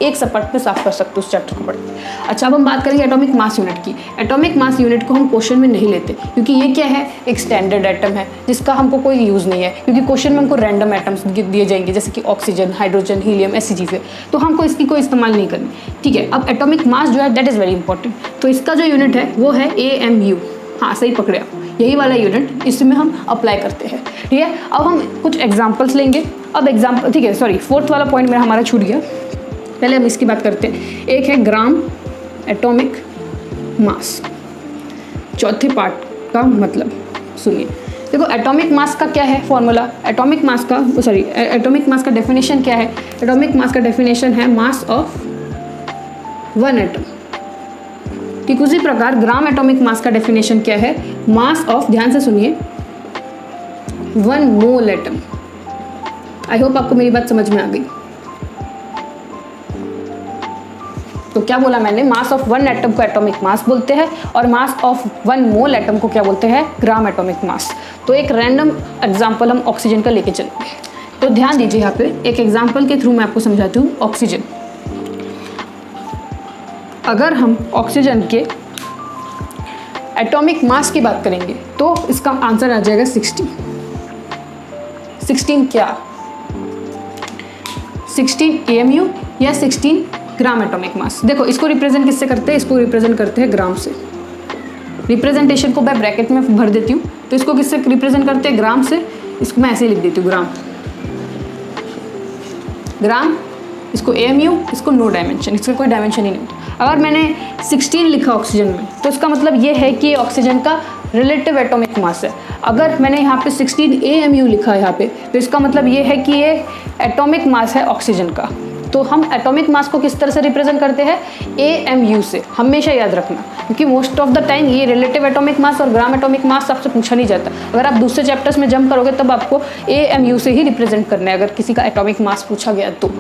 एक सपाट में साफ कर सकते हो उस चैप्टर को पढ़ के। अच्छा अब हम बात करेंगे एटॉमिक मास यूनिट की। एटॉमिक मास यूनिट को हम क्वेश्चन में नहीं लेते क्योंकि ये क्या है, एक स्टैंडर्ड एटम है जिसका हमको कोई यूज़ नहीं है, क्योंकि क्वेश्चन में हमको रैंडम एटम्स दिए जाएंगे जैसे कि ऑक्सीजन, हाइड्रोजन, हीलियम, ऐसी चीज़ें, तो हमको इसकी कोई इस्तेमाल नहीं करनी, ठीक है। अब एटॉमिक मास जो है दैट इज़ वेरी इंपॉर्टेंट, तो इसका जो यूनिट है वो है AMU। हाँ सही पकड़े आप, यही वाला यूनिट इसमें हम अप्लाई करते हैं, ठीक है। अब हम कुछ एग्जांपल्स लेंगे। अब एग्जांपल, ठीक है, सॉरी फोर्थ वाला पॉइंट मेरा हमारा छूट गया, पहले हम इसकी बात करते हैं। एक है ग्राम एटॉमिक मास, चौथे पार्ट का मतलब सुनिए। देखो एटॉमिक मास का क्या है फॉर्मूला, एटॉमिक मास का डेफिनेशन क्या है। एटॉमिक मास का डेफिनेशन है मास ऑफ वन एटम। ठीक उसी प्रकार ग्राम एटॉमिक मास का डेफिनेशन क्या है, मास ऑफ, ध्यान से सुनिए, one mole atom. I hope आपको मेरी बात समझ में आ गई। तो क्या बोला मैंने, मास ऑफ वन एटम को एटॉमिक मास बोलते हैं और mass of one mole atom को क्या बोलते हैं, ग्राम एटॉमिक मास। तो एक रैंडम एग्जांपल हम ऑक्सीजन का लेके चलेंगे। तो ध्यान दीजिए, यहाँ पे एक एग्जांपल के थ्रू मैं आपको समझाती हूँ। ऑक्सीजन, अगर हम ऑक्सीजन के एटॉमिक मास की बात करेंगे तो इसका आंसर आ जाएगा 16। 16 क्या, 16 AMU या 16 ग्राम एटॉमिक मास। देखो इसको रिप्रेजेंट किससे करते हैं, इसको रिप्रेजेंट करते हैं ग्राम से। रिप्रेजेंटेशन को मैं ब्रैकेट में भर देती हूँ, तो इसको किससे रिप्रेजेंट करते हैं, ग्राम से। इसको मैं ऐसे ही लिख देती हूँ, ग्राम, इसको AMU, इसको नो डायमेंशन, इसका कोई डायमेंशन ही नहीं होता। अगर मैंने 16 लिखा ऑक्सीजन में तो इसका मतलब ये है कि ऑक्सीजन का रिलेटिव एटॉमिक मास है। अगर मैंने यहाँ पे 16 AMU लिखा है यहाँ पे, तो इसका मतलब ये है कि ये एटॉमिक मास है ऑक्सीजन का। तो हम एटॉमिक मास को किस तरह से रिप्रेजेंट करते हैं, AMU से, हमेशा याद रखना, क्योंकि मोस्ट ऑफ द टाइम ये रिलेटिव एटॉमिक मास और ग्राम एटॉमिक मास आपसे पूछा नहीं जाता। अगर आप दूसरे चैप्टर्स में जंप करोगे तब आपको AMU से ही रिप्रेजेंट करना है अगर किसी का एटॉमिक मास पूछा गया तो।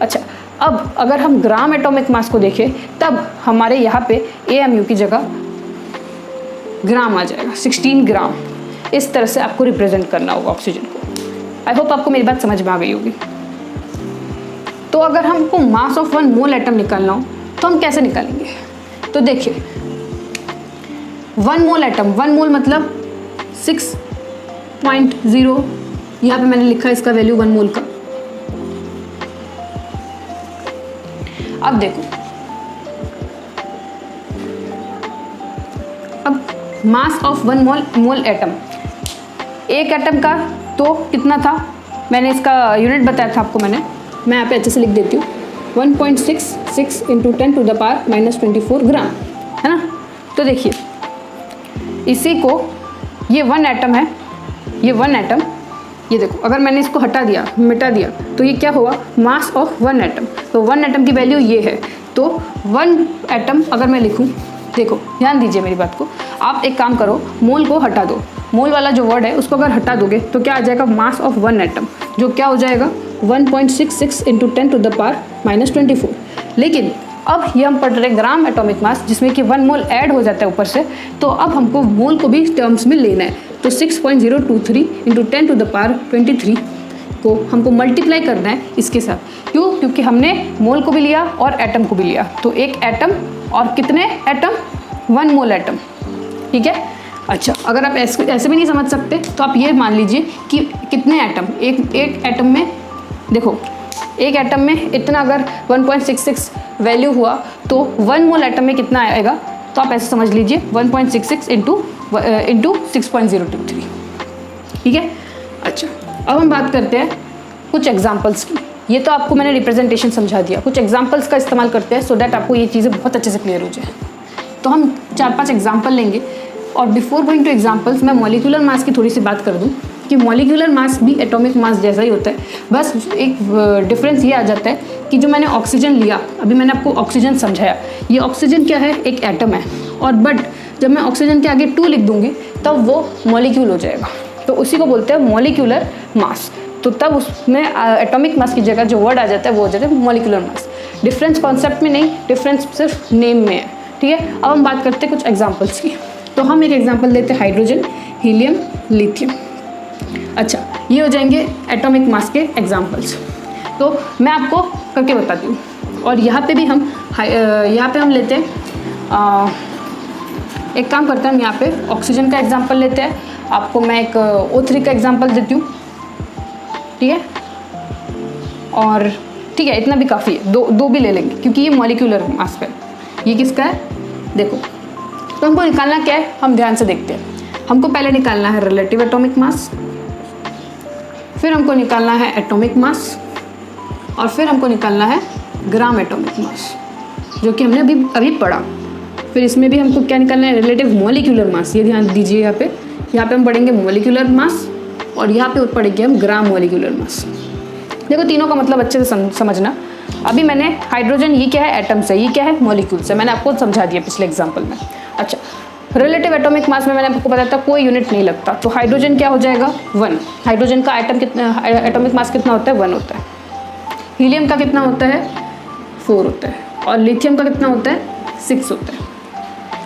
अच्छा, अब अगर हम ग्राम एटॉमिक मास को देखें तब हमारे यहाँ पे AMU की जगह ग्राम आ जाएगा, 16 ग्राम। इस तरह से आपको रिप्रेजेंट करना होगा ऑक्सीजन को। आई होप आपको मेरी बात समझ में आ गई होगी। तो अगर हमको मास ऑफ 1 मोल एटम निकालना हो तो हम कैसे निकालेंगे, तो देखिए 1 मोल एटम, 1 मोल मतलब 6.0, यहाँ पे मैंने लिखा है इसका वैल्यू 1 मोल का। अब देखो, अब मास ऑफ 1 मोल एटम, एक एटम का तो कितना था, मैंने इसका यूनिट बताया था आपको, मैं यहाँ पे अच्छे से लिख देती हूँ, 1.66 × 10⁻⁻24 ग्राम, है ना। तो देखिए इसी को, ये 1 एटम है, ये 1 एटम, ये देखो अगर मैंने इसको हटा दिया, मिटा दिया, तो ये क्या हुआ, मास ऑफ 1 एटम। तो 1 एटम की वैल्यू ये है। तो 1 एटम अगर मैं लिखूँ, देखो ध्यान दीजिए मेरी बात को, आप एक काम करो, मोल को हटा दो, मोल वाला जो वर्ड है उसको अगर हटा दोगे तो क्या आ जाएगा, मास ऑफ 1 एटम, जो क्या हो जाएगा 1.66 × 10⁻⁻24। लेकिन अब ये हम पढ़ रहे ग्राम एटॉमिक मास, जिसमें कि 1 मोल ऐड हो जाता है ऊपर से, तो अब हमको मोल को भी टर्म्स में लेना है। तो 6.023 × 10⁻23 को हमको मल्टीप्लाई करना है इसके साथ। क्यों, क्योंकि हमने मोल को भी लिया और एटम को भी लिया, तो एक एटम और कितने एटम, 1 मोल एटम, ठीक है। अच्छा, अगर आप ऐसे भी नहीं समझ सकते तो आप ये मान लीजिए कि कितने एटम, एक एटम में, देखो एक एटम में इतना अगर 1.66 वैल्यू हुआ तो 1 मोल एटम में कितना आएगा, तो आप ऐसे समझ लीजिए 1.66 × 6.023, ठीक है। अच्छा, अब हम बात करते हैं कुछ एग्जांपल्स की। ये तो आपको मैंने रिप्रेजेंटेशन समझा दिया, कुछ एग्जांपल्स का इस्तेमाल करते हैं सो दैट आपको ये चीज़ें बहुत अच्छे से क्लियर हो जाए। तो हम 4-5 एग्जांपल लेंगे, और बिफोर गोइंग टू एग्जांपल्स मैं मॉलिक्यूलर मास की थोड़ी सी बात कर दूं कि मॉलिक्यूलर मास भी एटॉमिक मास जैसा ही होता है, बस एक डिफरेंस ये आ जाता है कि जो मैंने ऑक्सीजन लिया, अभी मैंने आपको ऑक्सीजन समझाया, ये ऑक्सीजन क्या है, एक एटम है, और बट जब मैं ऑक्सीजन के आगे 2 लिख दूंगी तब वो मॉलिक्यूल हो जाएगा, तो उसी को बोलते हैं मॉलिक्यूलर मास। तो तब उसमें एटॉमिक मास की जगह जो वर्ड आ जाता है वो हो जाता है मॉलिक्यूलर मास। डिफरेंस कॉन्सेप्ट में नहीं, डिफरेंस सिर्फ नेम में है, ठीक है। अब हम बात करते हैं कुछ एग्जाम्पल्स की। तो हम एक एग्जांपल लेते हैं हाइड्रोजन, हीलियम, लिथियम। अच्छा, ये हो जाएंगे एटॉमिक मास के एग्जांपल्स। तो मैं आपको करके बताती हूँ, और यहाँ पे भी हम लेते हैं, एक काम करते हैं हम यहाँ पे ऑक्सीजन का एग्जांपल लेते हैं। आपको मैं एक O3 का एग्जांपल देती हूँ, ठीक है, और ठीक है इतना भी काफ़ी है, दो भी ले लेंगे क्योंकि ये मॉलिक्यूलर मास का है। ये किसका है, देखो, तो हमको निकालना क्या है, हम ध्यान से देखते हैं। हमको पहले निकालना है रिलेटिव एटॉमिक मास, फिर हमको निकालना है एटॉमिक मास, और फिर हमको निकालना है ग्राम एटॉमिक मास, जो कि हमने अभी पढ़ा। फिर इसमें भी हमको क्या निकालना है, रिलेटिव मॉलिक्यूलर मास। ये ध्यान दीजिए, यहाँ पे हम पढ़ेंगे मॉलिक्यूलर मास, और यहाँ पे पढ़ेंगे हम ग्राम मॉलिक्यूलर मास। देखो तीनों का मतलब अच्छे से समझना। अभी मैंने हाइड्रोजन, ये क्या है, एटम से, ये क्या है, मॉलिक्यूल से, मैंने आपको समझा दिया पिछले एग्जाम्पल में। अच्छा, रिलेटिव एटॉमिक मास में मैंने आपको बताया था कोई यूनिट नहीं लगता, तो हाइड्रोजन क्या हो जाएगा, 1। हाइड्रोजन का एटॉमिक मास कितना होता है, 1 होता है। हीलियम का कितना होता है, 4 होता है, और लिथियम का कितना होता है, 6 होता है।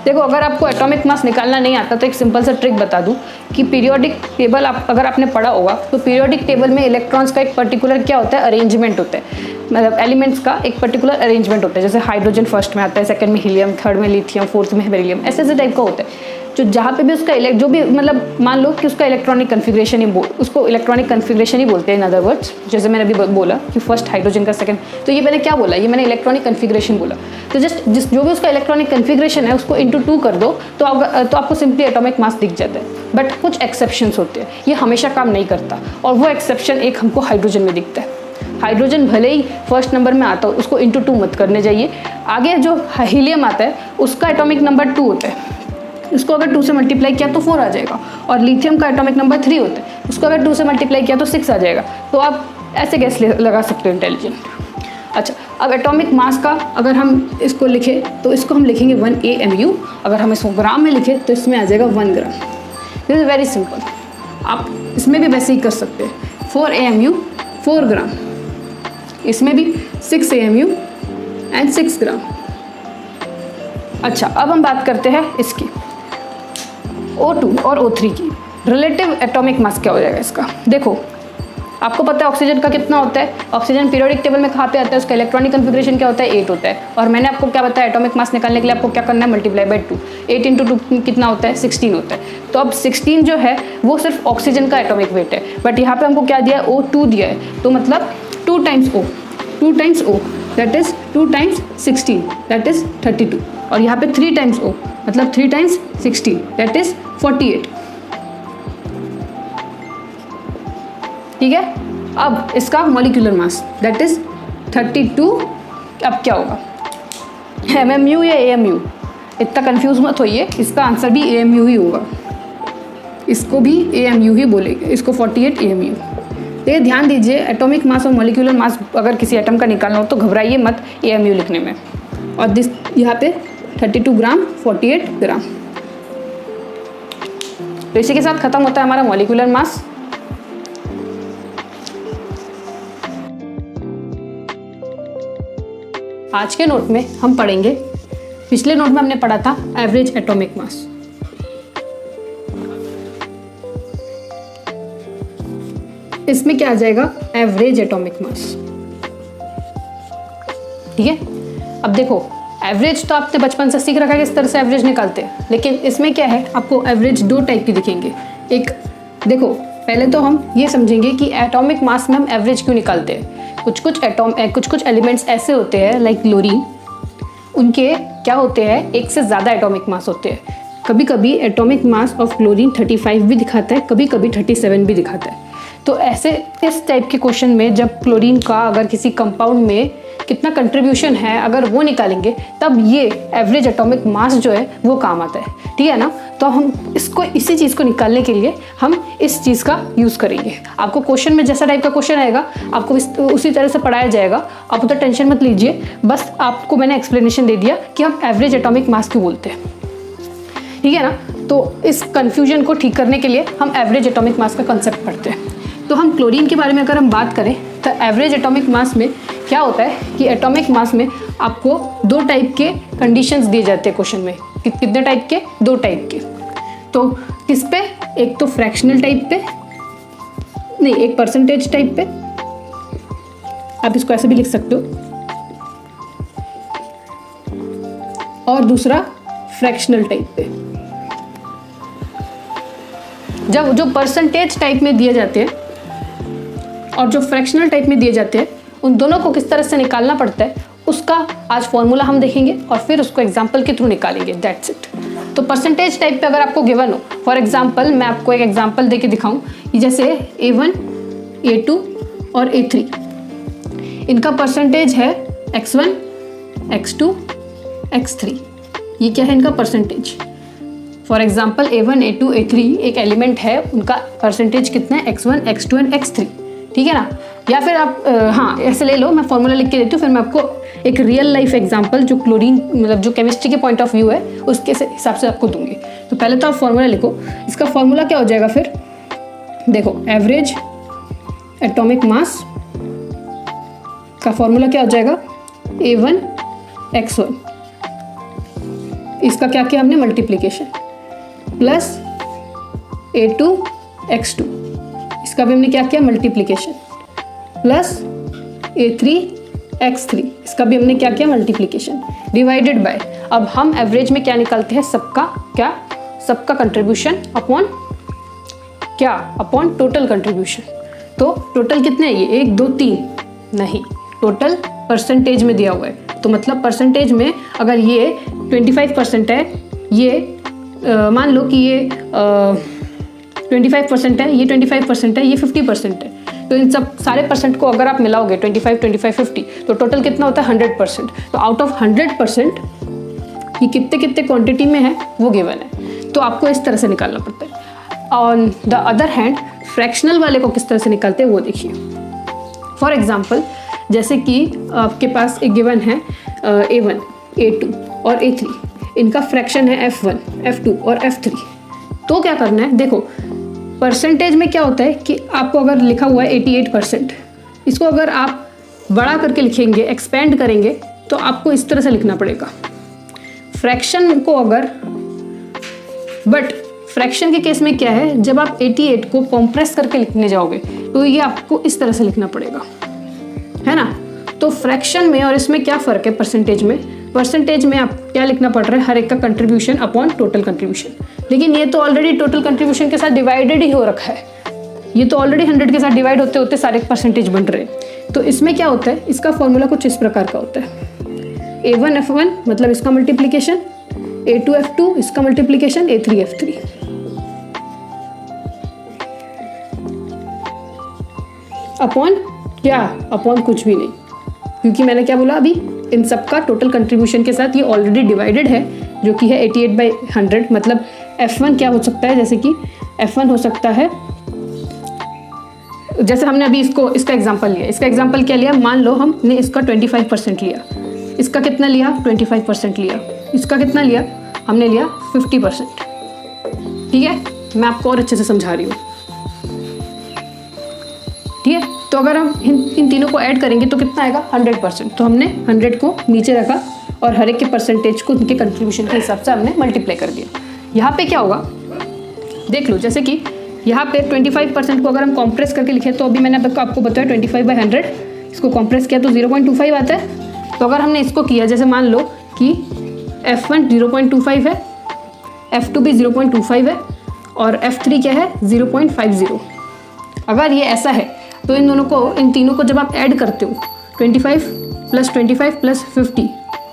देखो अगर आपको एटॉमिक मास निकालना नहीं आता तो एक सिंपल सा ट्रिक बता दूं कि पीरियोडिक टेबल अगर आपने पढ़ा होगा तो पीरियोडिक टेबल में इलेक्ट्रॉन्स का एक पर्टिकुलर क्या होता है, अरेंजमेंट होता है, मतलब एलिमेंट्स का एक पर्टिकुलर अरेंजमेंट होता है। जैसे हाइड्रोजन फर्स्ट में आता है, सेकंड में हीलियम, थर्ड में लिथियम, फोर्थ में बेरिलियम, ऐसे टाइप का होता है। जो जहाँ पे भी उसका जो भी मतलब मान लो कि उसका इलेक्ट्रॉनिक कन्फिग्रेशन उसको इलेक्ट्रॉनिक कन्फिग्रेशन ही बोलते हैं। इन अदर वर्ड्स, जैसे मैंने अभी बोला कि फर्स्ट हाइड्रोजन का सेकंड, तो ये मैंने क्या बोला, ये मैंने इलेक्ट्रॉनिक कन्फिग्रेशन बोला। तो जो भी उसका इलेक्ट्रॉनिक कन्फिग्रेशन है उसको इंटू 2 कर दो तो आपको सिंपली एटॉमिक मास दिख जाता है। बट कुछ एक्सेप्शंस होते हैं, ये हमेशा काम नहीं करता, और वो एक्सेप्शन एक हमको हाइड्रोजन में दिखता है। हाइड्रोजन भले ही फर्स्ट नंबर में आता हो, उसको इंटू 2 मत करने जाइए। आगे जो हीलियम आता है उसका एटॉमिक नंबर 2 होता है, उसको अगर 2 से मल्टीप्लाई किया तो 4 आ जाएगा। और लिथियम का एटॉमिक नंबर 3 होता है, उसको अगर 2 से मल्टीप्लाई किया तो 6 आ जाएगा। तो आप ऐसे गैस लगा सकते हो इंटेलिजेंट। अच्छा, अब एटॉमिक मास का अगर हम इसको लिखें तो इसको हम लिखेंगे 1 AMU। अगर हम इसको ग्राम में लिखें तो इसमें आ जाएगा 1 gram. This is very simple. आप इसमें भी वैसे ही कर सकते हैं। 4 AMU 4 ग्राम, इसमें भी 6 AMU एंड 6 ग्राम। अच्छा, अब हम बात करते हैं इसकी O2 और O3 की। रिलेटिव एटॉमिक मास क्या हो जाएगा इसका? देखो, आपको पता है ऑक्सीजन का कितना होता है। ऑक्सीजन पीरियोडिक टेबल में कहाँ पे आता है, उसका इलेक्ट्रॉनिक कन्फिग्रेशन क्या होता है, 8 होता है। और मैंने आपको क्या बताया, एटॉमिक मास निकालने के लिए आपको क्या करना है, मल्टीप्लाई बाय 2। 8 × 2 कितना होता है, 16 होता है। तो अब 16 जो है वो सिर्फ ऑक्सीजन का एटॉमिक वेट है, बट यहाँ पे हमको क्या दिया है, O2 दिया है। तो मतलब 2 × O, 2 × O that is 2 × 16 that is 32। और यहाँ पे 3 × O मतलब 3 × 16 दैट इज 48। ठीक है, अब इसका मॉलिक्यूलर मास दैट इज 32। अब क्या होगा, MMU या AMU? इतना कंफ्यूज मत होइए, इसका आंसर भी AMU ही होगा। इसको भी AMU ही बोलेंगे, इसको 48 AMU। तो ये ध्यान दीजिए, एटॉमिक मास और मॉलिक्यूलर मास अगर किसी एटम का निकालना हो तो घबराइए मत AMU लिखने में। और दिस यहाँ पे 32 ग्राम 48 ग्राम। तो इसी के साथ खत्म होता है हमारा मॉलिक्यूलर मास। आज के नोट में हम पढ़ेंगे, पिछले नोट में हमने पढ़ा था एवरेज एटॉमिक मास। इसमें क्या आ जाएगा, एवरेज एटॉमिक मास। ठीक है, अब देखो एवरेज तो आपने बचपन से सीख रखा है किस तरह से एवरेज निकालते हैं, लेकिन इसमें क्या है, आपको एवरेज 2 टाइप की दिखेंगे। एक देखो, पहले तो हम ये समझेंगे कि एटॉमिक मास में हम एवरेज क्यों निकालते हैं। कुछ कुछ एलिमेंट्स ऐसे होते हैं लाइक क्लोरीन, उनके क्या होते हैं, एक से ज़्यादा एटॉमिक मास होते हैं। कभी कभी एटॉमिक मास ऑफ क्लोरीन 35 भी दिखाता है, कभी कभी 37 भी दिखाता है। तो ऐसे इस टाइप के क्वेश्चन में जब क्लोरीन का अगर किसी कंपाउंड में कितना कंट्रीब्यूशन है अगर वो निकालेंगे, तब ये एवरेज एटॉमिक मास जो है वो काम आता है। ठीक है ना, तो हम इसको इसी चीज़ को निकालने के लिए हम इस चीज़ का यूज़ करेंगे। आपको क्वेश्चन में जैसा टाइप का क्वेश्चन आएगा आपको उसी तरह से पढ़ाया जाएगा, आप उतना टेंशन मत लीजिए। बस आपको मैंने एक्सप्लेनेशन दे दिया कि हम एवरेज एटॉमिक मास क्यों बोलते हैं। ठीक है ना, तो इस कन्फ्यूजन को ठीक करने के लिए हम एवरेज एटॉमिक मास का कंसेप्ट पढ़ते हैं। तो हम क्लोरीन के बारे में अगर हम बात करें तो एवरेज एटॉमिक मास में क्या होता है कि एटॉमिक मास में आपको 2 टाइप के कंडीशंस दिए जाते हैं क्वेश्चन में। कितने टाइप के, 2 टाइप के। तो किस पे, एक तो फ्रैक्शनल टाइप पे, नहीं एक परसेंटेज टाइप पे, आप इसको ऐसे भी लिख सकते हो, और दूसरा फ्रैक्शनल टाइप पे। जब जो परसेंटेज टाइप में दिए जाते हैं और जो फ्रैक्शनल टाइप में दिए जाते हैं, उन दोनों को किस तरह से निकालना पड़ता है उसका आज फॉर्मूला हम देखेंगे और फिर उसको एग्जाम्पल के थ्रू निकालेंगे। That's it. तो परसेंटेज टाइप पे अगर आपको गिवन हो, फॉर एग्जाम्पल मैं आपको एक एग्जाम्पल देके दिखाऊं, जैसे A1, A2 और A3, इनका परसेंटेज है X1, X2, X3। ये क्या है, इनका percentage. For example A1, A2, A3 एक एलिमेंट है, उनका परसेंटेज कितना है, X1, X2 एंड X3। ठीक है ना, या फिर आप हाँ ऐसे ले लो, मैं फॉर्मूला लिख के देती हूँ, फिर मैं आपको एक रियल लाइफ एग्जांपल जो क्लोरीन मतलब जो केमिस्ट्री के पॉइंट ऑफ व्यू है उसके हिसाब से आपको दूंगी। तो पहले तो आप फॉर्मूला लिखो, इसका फॉर्मूला क्या हो जाएगा फिर, देखो एवरेज एटॉमिक मास का फॉर्मूला क्या हो जाएगा, A1 X1, इसका क्या किया हमने, मल्टीप्लीकेशन, प्लस A2 X2, इसका भी हमने क्या किया, मल्टीप्लीकेशन, प्लस A3 X3, इसका भी हमने क्या किया, मल्टीप्लीकेशन, डिवाइडेड बाय। अब हम एवरेज में क्या निकालते हैं, सबका कंट्रीब्यूशन अपॉन क्या, अपॉन टोटल कंट्रीब्यूशन। तो टोटल कितने हैं ये, 1 2 3 नहीं, टोटल परसेंटेज में दिया हुआ है। तो मतलब परसेंटेज में अगर ये 25% है, ये मान लो कि ये 25% है, ये 25% है, ये 50% है, तो इन सब सारे परसेंट को अगर आप मिलाओगे 25, 25, 50, तो टोटल कितना होता है 100%। तो आउट ऑफ 100% ये कितने क्वांटिटी में है वो गिवन है, तो आपको इस तरह से निकालना पड़ता है। On the other hand fractional वाले को किस तरह से निकालते हैं वो देखिए। फॉर एग्जाम्पल जैसे कि आपके पास एक गिवन है A1, A2 और A3, इनका फ्रैक्शन है F1, F2 और F3। तो क्या करना है, देखो परसेंटेज में क्या होता है कि आपको अगर लिखा हुआ है 88%, इसको अगर आप बड़ा करके लिखेंगे, एक्सपेंड करेंगे, तो आपको इस तरह से लिखना पड़ेगा फ्रैक्शन को। अगर बट फ्रैक्शन के केस में क्या है, जब आप 88 को कॉम्प्रेस करके लिखने जाओगे तो ये आपको इस तरह से लिखना पड़ेगा, है ना। तो फ्रैक्शन में और इसमें क्या फ़र्क है परसेंटेज में, परसेंटेज में आप क्या लिखना पड़ रहा है, हर एक का कंट्रीब्यूशन अपॉन टोटल कंट्रीब्यूशन। लेकिन ये तो ऑलरेडी टोटल कंट्रीब्यूशन के साथ डिवाइडेड ही हो रखा है, ये तो ऑलरेडी 100 के साथ डिवाइड होते होते सारे परसेंटेज बन रहे हैं। तो इसमें क्या होता है, इसका फॉर्मूला कुछ इस प्रकार का होता है, A1 F1 मतलब इसका मल्टीप्लीकेशन, A2 F2 इसका मल्टीप्लीकेशन, A3 F3। अपॉन क्या, अपॉन कुछ भी नहीं, क्योंकि मैंने क्या बोला अभी, इन सब का टोटल कंट्रीब्यूशन के साथ ये ऑलरेडी डिवाइडेड है, जो कि है 88/100। मतलब F1 क्या हो सकता है, जैसे कि F1 हो सकता है, जैसे हमने अभी इसका एग्जांपल लिया, इसका एग्जांपल क्या लिया, मान लो हमने इसका 25% लिया, इसका कितना लिया 25% लिया, इसका कितना लिया हमने लिया 50%। ठीक है, मैं आपको और अच्छे से समझा रही हूँ। ठीक है, तो अगर हम इन तीनों को ऐड करेंगे तो कितना आएगा 100%। तो हमने 100 को नीचे रखा और हर एक के परसेंटेज को उनके कंट्रीब्यूशन के हिसाब से हमने मल्टीप्लाई कर दिया। यहाँ पे क्या होगा देख लो, जैसे कि यहाँ पे 25% को अगर हम कॉम्प्रेस करके लिखे, तो अभी मैंने आपको बताया 25/100, इसको कॉम्प्रेस किया तो 0.25 आता है। तो अगर हमने इसको किया, जैसे मान लो कि F1 0.25 है, F2 भी 0.25 है और F3 क्या है 0.50। अगर ये ऐसा है तो इन दोनों को, इन तीनों को जब आप ऐड करते हो 25 + 25 + 50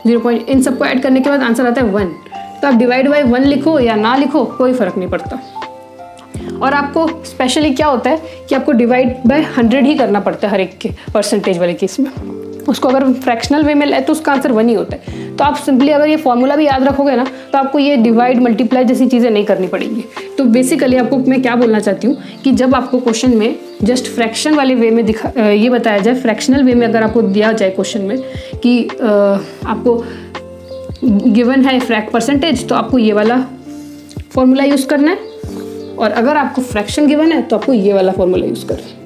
0. इन सबको ऐड करने के बाद आंसर आता है 1। तो आप डिवाइड बाय 1 लिखो या ना लिखो कोई फ़र्क नहीं पड़ता। और आपको स्पेशली क्या होता है कि आपको डिवाइड बाय 100 ही करना पड़ता है हर एक के परसेंटेज वाले केस में। उसको अगर फ्रैक्शनल वे में लाए तो उसका आंसर 1 ही होता है। तो आप सिंपली अगर ये फॉर्मूला भी याद रखोगे ना, तो आपको ये डिवाइड मल्टीप्लाई जैसी चीज़ें नहीं करनी पड़ेंगी। तो बेसिकली आपको मैं क्या बोलना चाहती हूँ कि जब आपको क्वेश्चन में जस्ट फ्रैक्शन वाले वे में ये बताया जाए, फ्रैक्शनल वे में अगर आपको दिया जाए क्वेश्चन में कि आपको गिवन है परसेंटेज, तो आपको ये वाला फॉर्मूला यूज़ करना है। और अगर आपको फ्रैक्शन गिवन है तो आपको ये वाला फॉर्मूला यूज़ करना है।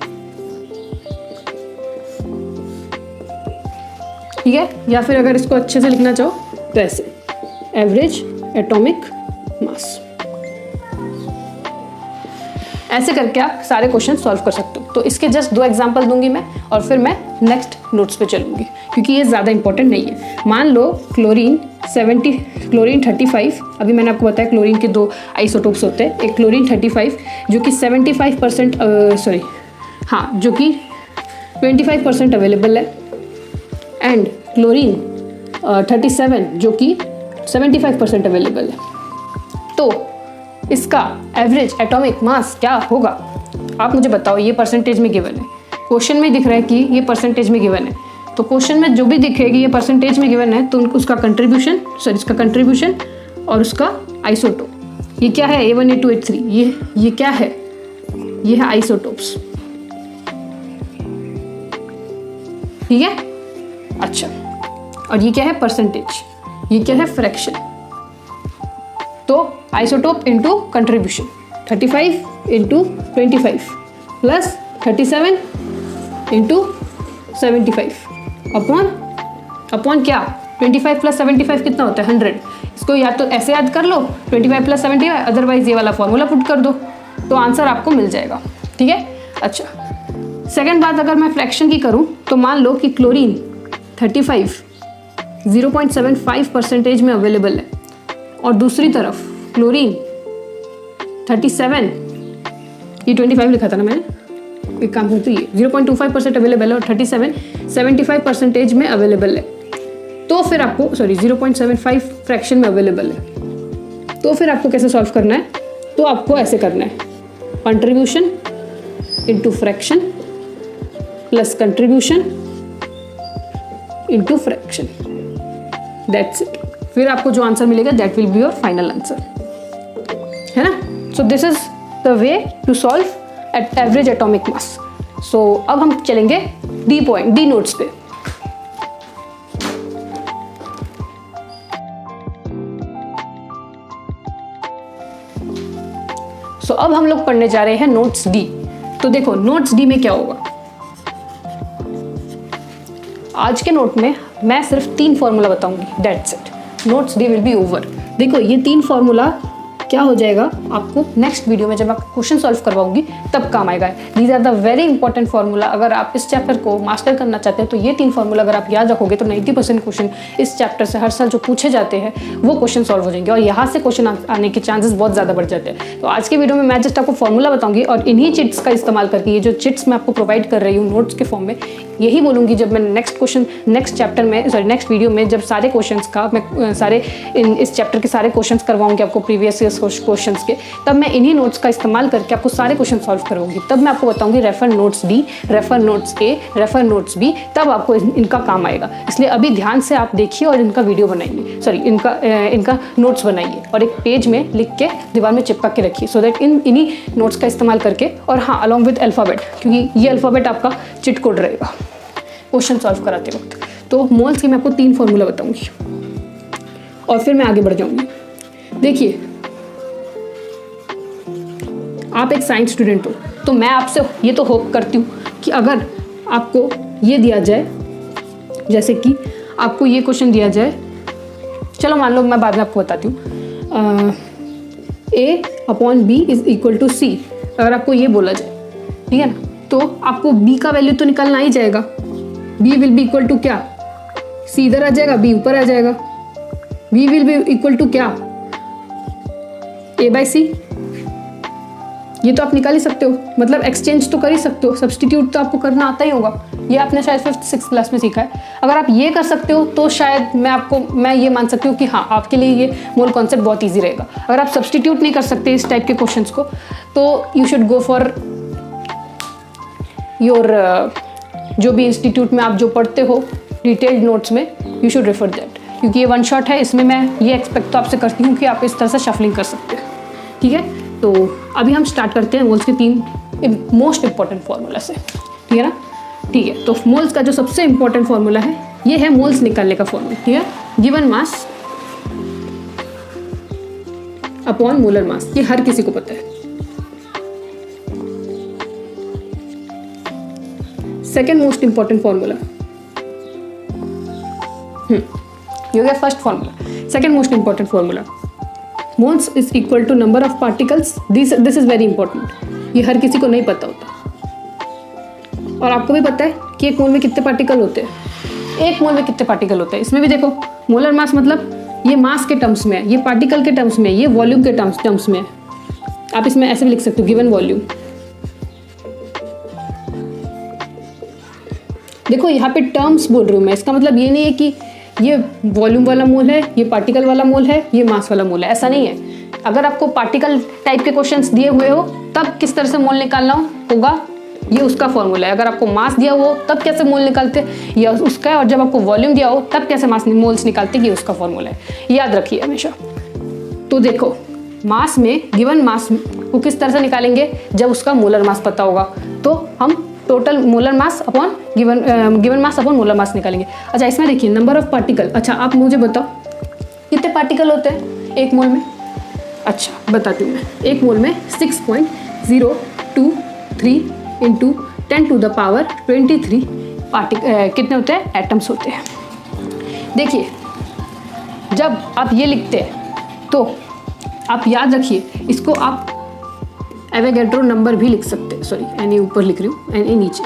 ठीक है, या फिर अगर इसको अच्छे से लिखना चाहो तो ऐसे, एवरेज एटॉमिक मास। ऐसे करके आप सारे क्वेश्चन सॉल्व कर सकते हो। तो इसके जस्ट 2 एग्जांपल दूंगी मैं, और फिर मैं नेक्स्ट नोट्स पे चलूंगी, क्योंकि ये ज़्यादा इंपॉर्टेंट नहीं है। मान लो क्लोरीन 35, अभी मैंने आपको बताया क्लोरीन के 2 आइसोटोप्स होते हैं। एक क्लोरीन 35 जो कि 75% जो कि 25% अवेलेबल है, एंड क्लोरीन 37 जो कि 75% अवेलेबल है। तो इसका एवरेज एटॉमिक मास क्या होगा, आप मुझे बताओ। ये परसेंटेज में गिवन है, क्वेश्चन में दिख रहा है कि ये परसेंटेज में गिवन है। तो क्वेश्चन में जो भी दिखेगी ये परसेंटेज में गिवन है, तो उसका कंट्रीब्यूशन, इसका कंट्रीब्यूशन और उसका आइसोटोप। ये क्या है, A1 A2 A3, ये क्या है, ये है आइसोटोप्स। ठीक है, अच्छा। और ये क्या है परसेंटेज, ये क्या है फ्रैक्शन। तो isotope into contribution, 35 × 25 plus 37 × 75 upon क्या, 25 + 75 कितना होता है 100। इसको या तो ऐसे याद कर लो 25 + 75, अदरवाइज ये वाला फॉर्मूला पुट कर दो, तो आंसर आपको मिल जाएगा। ठीक है, अच्छा। सेकंड बात अगर मैं फ्रैक्शन की करूं, तो मान लो कि क्लोरीन 35 0.75% में अवेलेबल है, और दूसरी तरफ क्लोरीन 37, ये 25 लिखा था ना मैंने, एक काम करती है 0.25% अवेलेबल है और 37 75% में अवेलेबल है। तो फिर आपको 0.75 फ्रैक्शन में अवेलेबल है। तो फिर आपको कैसे सॉल्व करना है, तो आपको ऐसे करना है, contribution into fraction plus contribution into fraction, that's it. फिर आपको जो आंसर मिलेगा that will be your final answer, है ना। So this is the way to solve at average atomic mass. So अब हम चलेंगे डी नोट्स पे। सो अब हम लोग पढ़ने जा रहे हैं नोट्स डी। तो देखो नोट्स डी में क्या होगा, आज के नोट में मैं सिर्फ 3 फॉर्मूला बताऊंगी, that's it. Notes D will be over. देखो ये 3 फॉर्मूला क्या हो जाएगा आपको नेक्स्ट वीडियो में जब मैं क्वेश्चन सॉल्व करवाऊंगी तब काम आएगा। These are the very important formula. अगर आप इस चैप्टर को मास्टर करना चाहते हैं तो ये 3 फार्मूला अगर आप याद रखोगे तो 90% क्वेश्चन इस चैप्टर से हर साल जो पूछे जाते हैं वो क्वेश्चन सॉल्व हो जाएंगे और यहाँ से क्वेश्चन आने के चांसेस बहुत ज़्यादा बढ़ जाते हैं। तो आज के वीडियो में मैं जस्ट आपको फॉर्मूला बताऊंगी और इन्हीं चिट्स का इस्तेमाल करके, ये जो चिट्स मैं आपको प्रोवाइड कर रही हूँ नोट्स के फॉर्म में, यही बोलूँगी जब मैं नेक्स्ट चैप्टर में नेक्स्ट वीडियो में जब सारे क्वेश्चंस का मैं सारे इस चैप्टर के सारे क्वेश्चंस करवाऊंगी आपको प्रीवियस ईयर क्वेश्चंस के, तब मैं इन्हीं नोट्स का इस्तेमाल करके आपको सारे क्वेश्चन सॉल्व करवाऊंगी। तब मैं आपको बताऊंगी refer notes D, refer notes A, refer notes B, तब आपको इनका काम आएगा। इसलिए अभी ध्यान से आप देखिए और इनका वीडियो बनाइए, सॉरी इनका नोट्स बनाइए और एक पेज में लिख के दीवार में चिपका के रखिए, सो दैट इन्हीं नोट्स का इस्तेमाल करके, और हाँ अलॉन्ग विद अल्फ़ाबेट, क्योंकि ये अल्फ़ाबेट आपका चिट कोड रहेगा क्वेश्चन सॉल्व कराते वक्त। तो मोल्स की मैं आपको 3 फॉर्मूला बताऊंगी और फिर मैं आगे बढ़ जाऊंगी। देखिए आप एक साइंस स्टूडेंट हो तो मैं आपसे ये तो होप करती हूँ कि अगर आपको ये दिया जाए, जैसे कि आपको ये क्वेश्चन दिया जाए, चलो मान लो मैं बाद में आपको बताती हूँ, A/B is equal to C, अगर आपको ये बोला जाए, ठीक है ना, तो आपको B का वैल्यू तो निकालना ही जाएगा। B will be equal to क्या, C इधर आ जाएगा, B ऊपर आ जाएगा। B will be equal to क्या, A/C। ये तो आप निकाल ही सकते हो, मतलब एक्सचेंज तो कर ही सकते हो, सब्सटीट्यूट तो आपको करना आता ही होगा, ये आपने शायद 5th-6th क्लास में सीखा है। अगर आप ये कर सकते हो तो शायद मैं ये मान सकती हूँ कि हाँ आपके लिए ये मोल कॉन्सेप्ट बहुत ईजी रहेगा। अगर आप सब्सटीट्यूट नहीं कर सकते इस टाइप के क्वेश्चंस को तो you should go for your जो भी इंस्टीट्यूट में आप जो पढ़ते हो डिटेल्ड नोट्स में, यू शुड रेफर दैट, क्योंकि ये 1 शॉट है। इसमें मैं ये एक्सपेक्ट तो आपसे करती हूँ कि आप इस तरह से शफलिंग कर सकते हो, ठीक है। तो अभी हम स्टार्ट करते हैं मोल्स के 3 मोस्ट इंपॉर्टेंट फार्मूला से, ठीक है ना। ठीक है, तो मोल्स का जो सबसे इंपॉर्टेंट फार्मूला है ये है मोल्स निकालने का फार्मूला, ठीक है। Given mass upon molar mass, ये हर किसी को पता है। सेकेंड मोस्ट इंपॉर्टेंट फार्मूला, ये हो गया first formula. Second most important formula, moles is equal to number of particles. This is very important, ये हर किसी को नहीं पता होता। और आपको भी पता है कि एक मोल में कितने पार्टिकल होते हैं, एक मोल में कितने पार्टिकल होते हैं। इसमें भी देखो मोलर मास मतलब ये मास के टर्म्स में है, ये पार्टिकल के टर्म्स में है, ये वॉल्यूम के टर्म्स में है। आप इसमें ऐसे भी लिख सकते हो, गिवन वॉल्यूम। देखो यहाँ पे टर्म्स बोल रही हूँ मैं, इसका मतलब ये नहीं है कि ये वॉल्यूम वाला मोल है, ये पार्टिकल वाला मोल है, ये मास वाला मोल है, ऐसा नहीं है। अगर आपको पार्टिकल टाइप के क्वेश्चंस दिए हुए हो तब किस तरह से मोल निकालना होगा, ये उसका फॉर्मूला है। अगर आपको मास दिया हो तब कैसे मोल निकालते, ये उसका है। और जब आपको वॉल्यूम दिया हो तब कैसे मोल्स निकालते, ये उसका फॉर्मूला है, याद रखिए हमेशा। तो देखो मास में गिवन मास को किस तरह से निकालेंगे, जब उसका मोलर मास पता होगा तो हम total molar mass upon given mass upon molar mass निकालेंगे। अच्छा इसमें देखिए नंबर ऑफ पार्टिकल, अच्छा आप मुझे बताओ कितने पार्टिकल होते हैं एक मोल में। अच्छा बताती हूँ मैं, एक मोल में 6.023 इंटू 10 to the power 23 कितने होते हैं, एटम्स होते हैं। देखिए जब आप ये लिखते हैं तो आप याद रखिए, इसको आप एवोगैड्रो नंबर भी लिख सकते हैं, सॉरी एन ऊपर लिख रही हूँ, एन नीचे,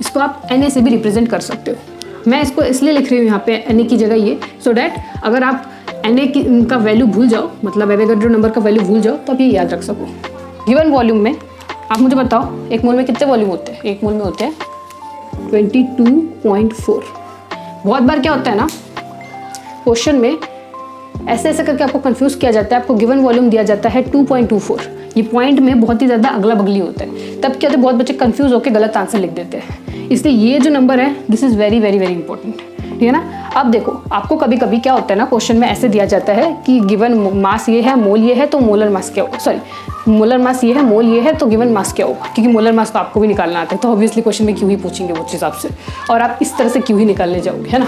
इसको आप एन से भी रिप्रेजेंट कर सकते हो। मैं इसको इसलिए लिख रही हूँ यहाँ पे एन की जगह ये, सो डैट अगर आप एन का वैल्यू भूल जाओ, मतलब एवोगैड्रो नंबर का वैल्यू भूल जाओ, तो आप ये याद रख सको। गिवन वॉल्यूम में आप मुझे बताओ एक मोल में कितने वॉल्यूम होते हैं, एक मोल में होते हैं 22.4। बहुत बार क्या होता है ना, क्वेश्चन में ऐसे ऐसे करके आपको कंफ्यूज किया जाता है। आपको गिवन वॉल्यूम दिया जाता है 2.24, ये पॉइंट में बहुत ही ज़्यादा अगला बगली होता है, तब क्या होता है बहुत बच्चे कंफ्यूज होकर गलत आंसर लिख देते हैं। इसलिए ये जो नंबर है this is very very very important, ठीक है ना। अब देखो आपको कभी कभी क्या होता है ना, क्वेश्चन में ऐसे दिया जाता है कि गिवन मास ये है, मोल ये है, तो मोलर मास क्या होगा, सॉरी मोलर मास ये है, मोल ये है, तो गिवन मास क्या होगा। क्योंकि मोलर मास तो आपको भी निकालना आता है, तो ऑब्वियसली क्वेश्चन में क्यों ही पूछेंगे वो चीज़ आपसे, और आप इस तरह से क्यों ही निकालने जाओगे, है ना।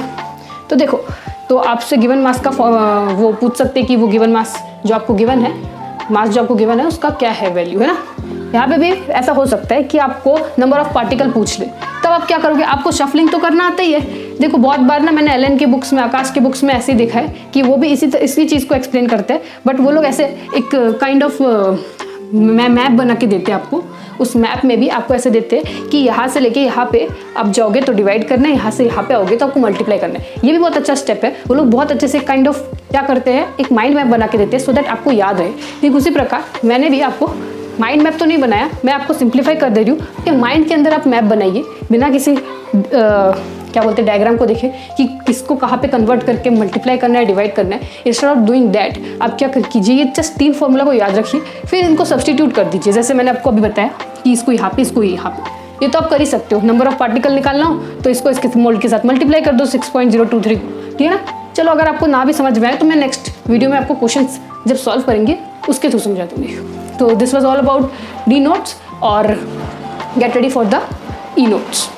तो देखो तो आपसे गिवन मास का वो पूछ सकते हैं कि वो गिवन मास जो आपको गिवन है मास जो आपको गिवन है उसका क्या है वैल्यू, है ना। यहाँ पे भी ऐसा हो सकता है कि आपको नंबर ऑफ पार्टिकल पूछ ले, तब आप क्या करोगे, आपको शफलिंग तो करना आता ही है। देखो बहुत बार ना मैंने एलन के बुक्स में, आकाश के बुक्स में ऐसे ही देखा है कि वो भी इसी चीज़ को एक्सप्लेन करते हैं, बट वो लोग ऐसे एक काइंड ऑफ मैप बना के देते हैं आपको। उस मैप में भी आपको ऐसे देते हैं कि यहाँ से लेके यहाँ पे आप जाओगे तो डिवाइड करना है, यहाँ से यहाँ पे आओगे तो आपको मल्टीप्लाई करना है। ये भी बहुत अच्छा स्टेप है। वो लोग बहुत अच्छे से काइंड ऑफ क्या करते हैं, एक माइंड मैप बना के देते हैं सो दैट आपको याद रहे। ठीक उसी प्रकार मैंने भी आपको माइंड मैप तो नहीं बनाया, मैं आपको सिंप्लीफाई कर दे रही हूँ कि माइंड के अंदर आप मैप बनाइए बिना किसी क्या बोलते हैं डायग्राम को देखें कि किसको कहाँ पे कन्वर्ट करके मल्टीप्लाई करना है, डिवाइड करना है। इंस्टेड ऑफ डूइंग दैट आप क्या कीजिए, ये जस्ट 3 फॉर्मूला को याद रखिए, फिर इनको सब्सटीट्यूट कर दीजिए। जैसे मैंने आपको अभी बताया कि इसको यहाँ पे, इसको यहाँ पे, ये तो आप कर ही सकते हो। नंबर ऑफ पार्टिकल निकालना हो तो इसको इसके मोल के साथ मल्टीप्लाई कर दो 6.023, ठीक है ना। चलो अगर आपको ना भी समझ में आए तो मैं नेक्स्ट वीडियो में आपको क्वेश्चन जब सॉल्व करेंगे उसके थ्रू समझा दूंगी। तो this was all about D notes और get ready for the E notes.